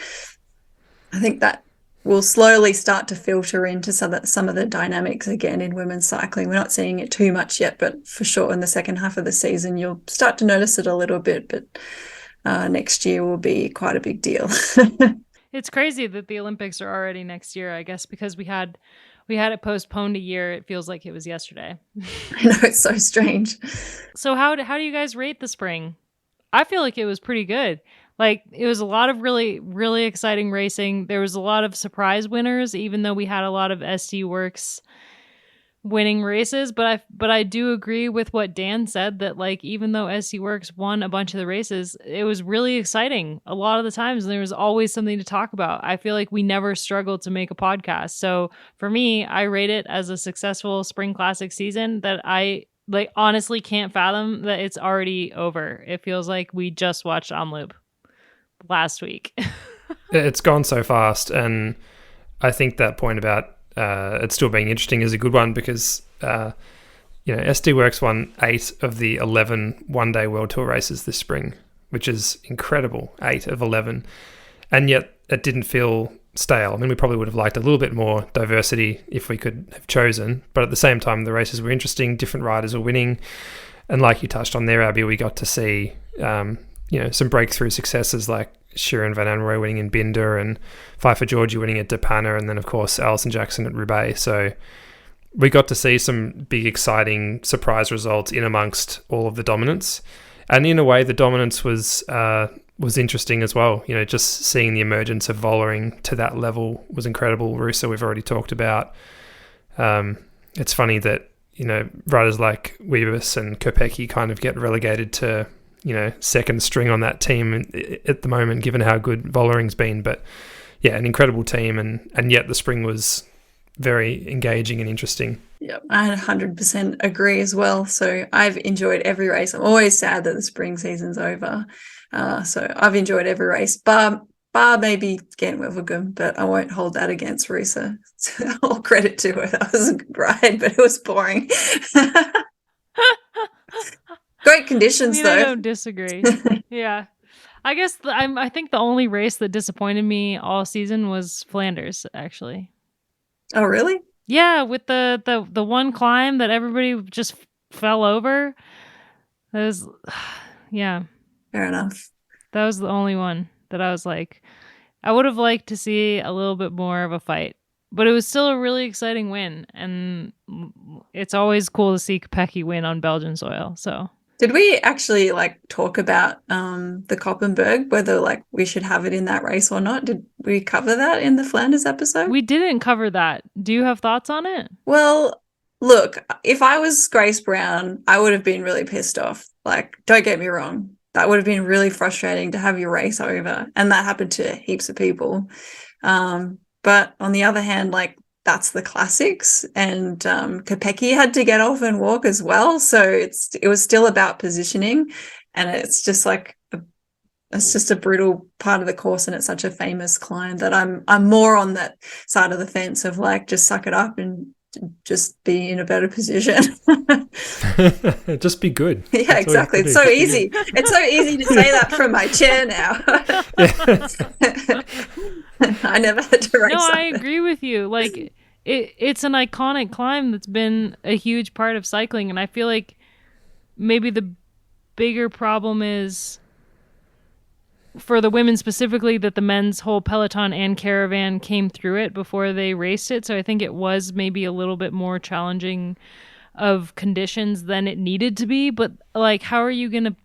I think that will slowly start to filter into some of the dynamics again in women's cycling. We're not seeing it too much yet, but for sure in the second half of the season, you'll start to notice it a little bit, but next year will be quite a big deal. It's crazy that the Olympics are already next year, I guess, because we had it postponed a year. It feels like it was yesterday. I know, it's so strange. So how do you guys rate the spring? I feel like it was pretty good. Like, it was a lot of really, really exciting racing. There was a lot of surprise winners, even though we had a lot of SD Works winning races, but I do agree with what Dan said, that like even though SC Works won a bunch of the races, it was really exciting a lot of the times, and there was always something to talk about. I feel like we never struggled to make a podcast. So for me, I rate it as a successful Spring Classic season that I like honestly can't fathom that it's already over. It feels like we just watched on loop last week. It's gone so fast, and I think that point about it still being interesting is a good one, because SD Works won 8 of the 11 one-day World Tour races this spring, which is incredible. 8 of 11, and yet it didn't feel stale. I mean, we probably would have liked a little bit more diversity if we could have chosen, but at the same time, the races were interesting. Different riders were winning, and like you touched on there, Abby, we got to see some breakthrough successes like Sheeran Van Anrooy winning in Binder and Pfeiffer Georgie winning at De Panne, and then of course Alison Jackson at Roubaix. So we got to see some big exciting surprise results in amongst all of the dominance, and in a way the dominance was interesting as well. Just seeing the emergence of Vollering to that level was incredible. Russo we've already talked about. It's funny that riders like Wiebes and Kopecky kind of get relegated to second string on that team at the moment, given how good Vollering's been. But yeah, an incredible team, and yet the spring was very engaging and interesting. Yep, I 100% agree as well. So I've enjoyed every race. I'm always sad that the spring season's over. So I've enjoyed every race, bar maybe Gent-Wevelgem, but I won't hold that against Rusa. All credit to her. That was a good ride, but it was boring. Great conditions, though. I don't disagree. Yeah. I guess I think the only race that disappointed me all season was Flanders, actually. Oh, really? Yeah, with the one climb that everybody just fell over. That was, yeah. Fair enough. That was the only one that I was like, I would have liked to see a little bit more of a fight. But it was still a really exciting win, and it's always cool to see Kopecky win on Belgian soil, so... Did we actually talk about the Koppenberg, whether we should have it in that race or not? Did we cover that in the Flanders episode? We didn't cover that. Do you have thoughts on it? Well, look, if I was Grace Brown, I would have been really pissed off. Don't get me wrong. That would have been really frustrating to have your race over. And that happened to heaps of people. But on the other hand, that's the classics, and Kopecky had to get off and walk as well, so it was still about positioning, and it's just it's just a brutal part of the course, and it's such a famous climb that I'm more on that side of the fence of just suck it up and just be in a better position. Just be good. Yeah, That's exactly. It's so easy. It's so easy to say that from my chair now. I never had to race. No, I agree with you. It's an iconic climb that's been a huge part of cycling, and I feel like maybe the bigger problem is for the women specifically that the men's whole peloton and caravan came through it before they raced it. So I think it was maybe a little bit more challenging of conditions than it needed to be. But how are you gonna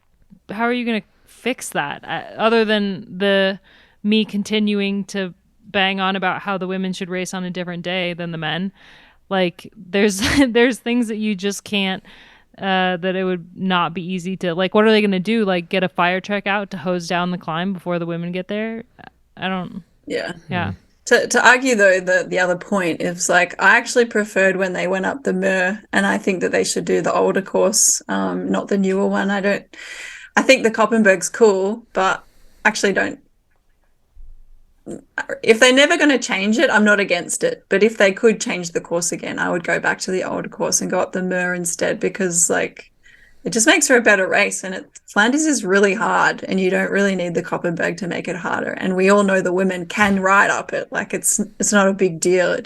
fix that other than me continuing to bang on about how the women should race on a different day than the men? There's things that you just can't. That it would not be easy to what are they going to do? Get a fire truck out to hose down the climb before the women get there? I don't. Yeah. Yeah. To argue though, the other point is I actually preferred when they went up the Mur, and I think that they should do the older course, not the newer one. I think the Koppenberg's cool, but actually don't. If they're never going to change it, I'm not against it. But if they could change the course again, I would go back to the older course and go up the Mur instead, because it just makes for a better race. And Flanders is really hard, and you don't really need the Koppenberg to make it harder. And we all know the women can ride up it. It's not a big deal.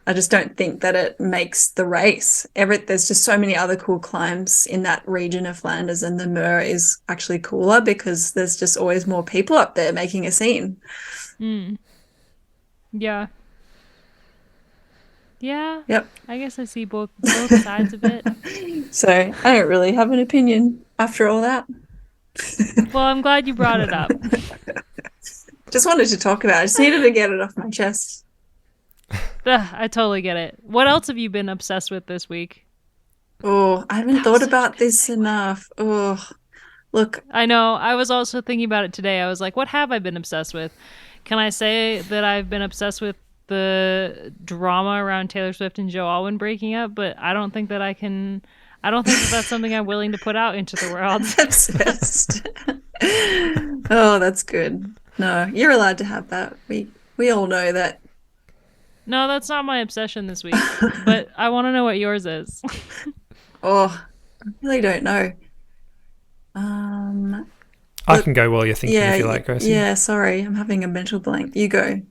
I just don't think that it makes the race. There's just so many other cool climbs in that region of Flanders, and the Mur is actually cooler because there's just always more people up there making a scene. Yeah. Yeah. Yep. I guess I see both sides of it. So I don't really have an opinion after all that. Well, I'm glad you brought it up. Just wanted to talk about it. I just needed to get it off my chest. I totally get it. What else have you been obsessed with this week? Oh, I haven't thought about this enough. Oh, look. I know. I was also thinking about it today. I was like, what have I been obsessed with? Can I say that I've been obsessed with the drama around Taylor Swift and Joe Alwyn breaking up? But I don't think that I can. I don't think that that's something I'm willing to put out into the world. Obsessed. Oh, that's good. No, you're allowed to have that. We all know that. No, that's not my obsession this week. But I want to know what yours is. Oh, I really don't know. I can go while you're thinking if you like, Gracie. Yeah, sorry. I'm having a mental blank. You go.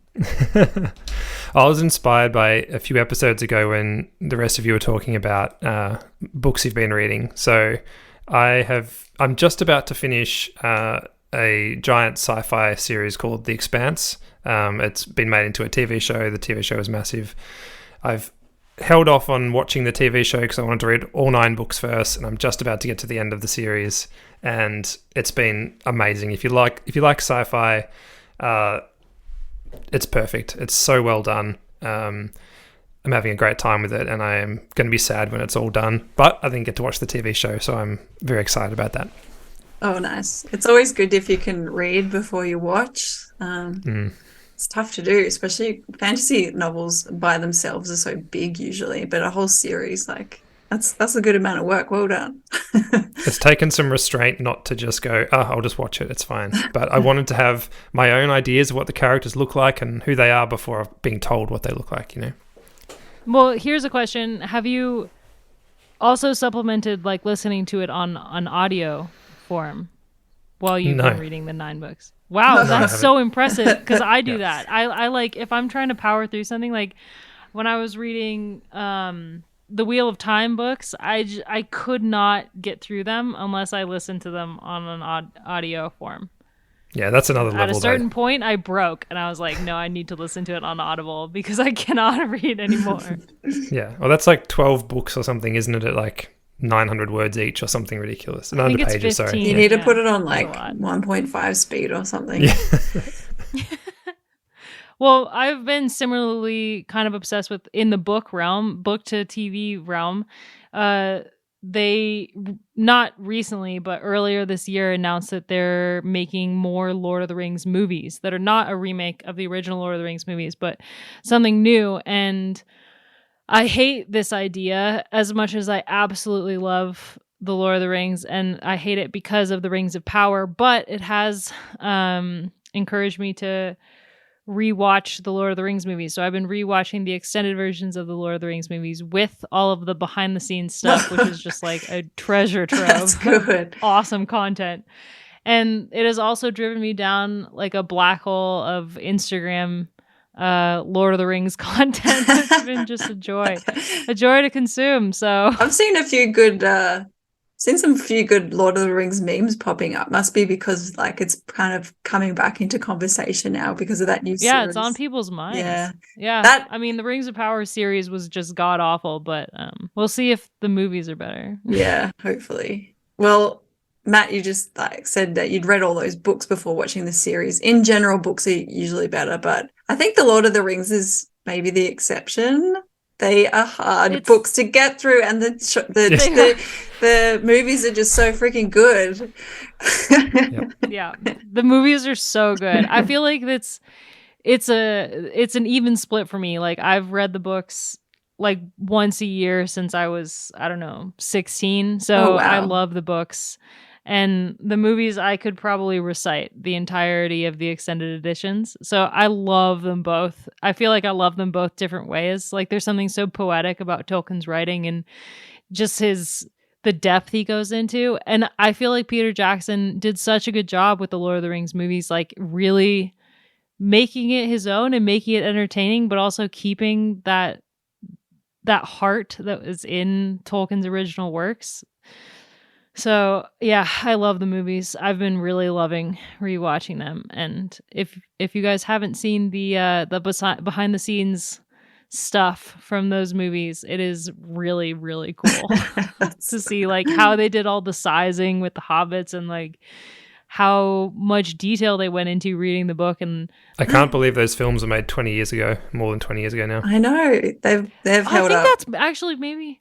I was inspired by a few episodes ago when the rest of you were talking about books you've been reading. So I'm just about to finish a giant sci-fi series called The Expanse. It's been made into a TV show. The TV show is massive. I've held off on watching the TV show because I wanted to read all 9 books first, and I'm just about to get to the end of the series, and it's been amazing. If you like sci-fi, it's perfect. It's so well done. I'm having a great time with it, and I am going to be sad when it's all done. But I didn't get to watch the TV show, so I'm very excited about that. Oh, nice. It's always good if you can read before you watch. It's tough to do, especially fantasy novels by themselves are so big usually, but a whole series, like that's a good amount of work. Well done. It's taken some restraint not to just go, I'll just watch it, it's fine. But I wanted to have my own ideas of what the characters look like and who they are before being told what they look like, you know? Well, here's a question. Have you also supplemented like listening to it on an audio form while you've been reading the 9 books? Wow, that's so impressive because I do that. I like if I'm trying to power through something, like when I was reading the Wheel of Time books, I could not get through them unless I listened to them on an audio form. Yeah, that's another level. At a certain point, I broke and I was like, no, I need to listen to it on Audible because I cannot read anymore. Yeah, well, that's like 12 books or something, isn't it? At like 900 words each or something ridiculous. 900 pages, 15. sorry. You need to put it on like 1.5 speed or something. Yeah. Well, I've been similarly kind of obsessed with in the book realm, book to TV realm. They not recently, but earlier this year announced that they're making more Lord of the Rings movies that are not a remake of the original Lord of the Rings movies, but something new. And I hate this idea as much as I absolutely love the Lord of the Rings, and I hate it because of the Rings of Power, but it has encouraged me to rewatch the Lord of the Rings movies. So I've been rewatching the extended versions of the Lord of the Rings movies with all of the behind the scenes stuff, which is just like a treasure trove of awesome content. And it has also driven me down like a black hole of Instagram Lord of the Rings content. It's been just a joy to consume. So I've seen some few good Lord of the Rings memes popping up. Must be because like it's kind of coming back into conversation now because of that new series. Yeah, it's on people's minds. Yeah. I mean, the Rings of Power series was just god awful, but we'll see if the movies are better. Yeah, hopefully. Well, Matt, you just like said that you'd read all those books before watching the series. In general, books are usually better, but I think the Lord of the Rings is maybe the exception. They are hard books to get through, and the movies are just so freaking good. Yeah, the movies are so good. I feel like it's an even split for me. Like I've read the books like once a year since I was 16. So I love the books. And the movies, I could probably recite the entirety of the extended editions. So I love them both. I feel like I love them both different ways. Like there's something so poetic about Tolkien's writing and just the depth he goes into. And I feel like Peter Jackson did such a good job with the Lord of the Rings movies, like really making it his own and making it entertaining, but also keeping that heart that was in Tolkien's original works. So yeah, I love the movies. I've been really loving rewatching them, and if you guys haven't seen the behind the scenes stuff from those movies, it is really, really cool to see like how they did all the sizing with the hobbits and like how much detail they went into reading the book. And I can't believe those films were made 20 years ago, more than 20 years ago now. I know they've held up. I think that's actually maybe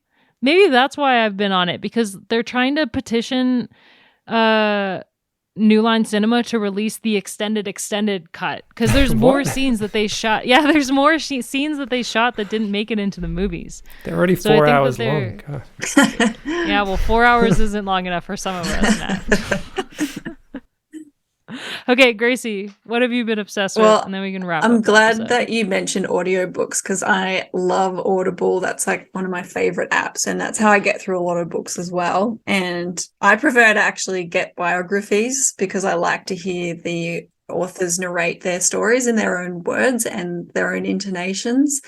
that's why I've been on it, because they're trying to petition New Line Cinema to release the extended cut, because there's more scenes that they shot. Yeah, there's more scenes that they shot that didn't make it into the movies. They're already 4 hours long. God. Yeah, well, 4 hours isn't long enough for some of us, Matt. Okay, Gracie, what have you been obsessed with? And then we can wrap up. I'm glad that you mentioned audiobooks, because I love Audible. That's like one of my favorite apps, and that's how I get through a lot of books as well. And I prefer to actually get biographies, because I like to hear the authors narrate their stories in their own words and their own intonations.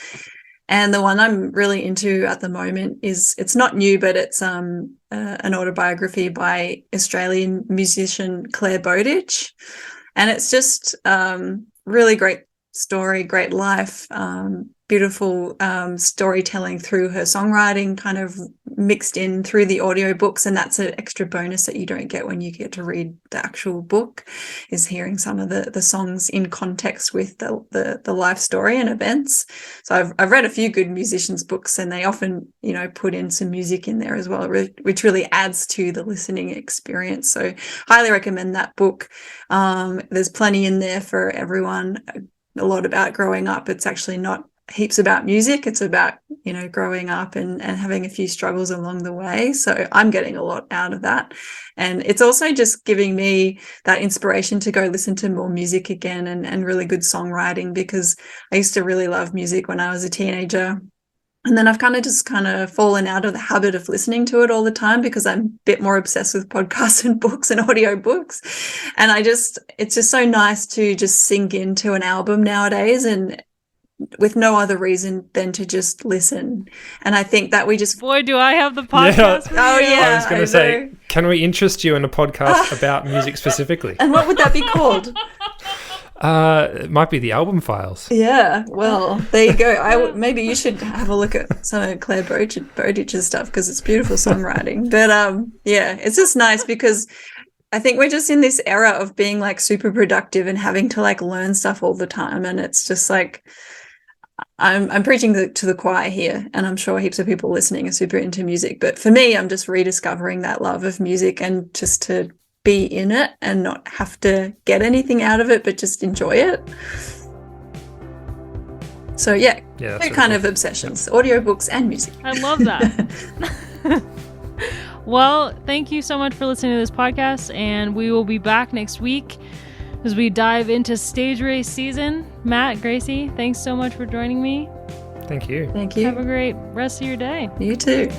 And the one I'm really into at the moment it's not new, but it's an autobiography by Australian musician Claire Bowditch. And it's just really great story, great life, beautiful storytelling through her songwriting, kind of mixed in through the audiobooks. And that's an extra bonus that you don't get when you get to read the actual book, is hearing some of the songs in context with the life story and events. So I've read a few good musicians' books, and they often, put in some music in there as well, which really adds to the listening experience. So highly recommend that book. There's plenty in there for everyone. A lot about growing up. It's actually not heaps about music. It's about, growing up and having a few struggles along the way. So I'm getting a lot out of that. And it's also just giving me that inspiration to go listen to more music again, and really good songwriting, because I used to really love music when I was a teenager. And then I've kind of fallen out of the habit of listening to it all the time, because I'm a bit more obsessed with podcasts and books and audiobooks. And it's just so nice to just sink into an album nowadays, and with no other reason than to just listen. And I think that we just... Boy, do I have the podcast for you. Oh, yeah. I was going to say, can we interest you in a podcast about music specifically? And what would that be called? It might be the album files. Yeah, well, there you go. Maybe you should have a look at some of Claire Bowditch's stuff, because it's beautiful songwriting. But yeah, it's just nice, because I think we're just in this era of being like super productive and having to like learn stuff all the time. And it's just like, I'm preaching to the choir here, and I'm sure heaps of people listening are super into music. But for me, I'm just rediscovering that love of music, and just to be in it and not have to get anything out of it, but just enjoy it. So yeah two kind of obsessions, audiobooks and music. I love that. Well, thank you so much for listening to this podcast, and we will be back next week as we dive into stage race season. Matt, Gracie, thanks so much for joining me. Thank you. Thank you. Have a great rest of your day. You too.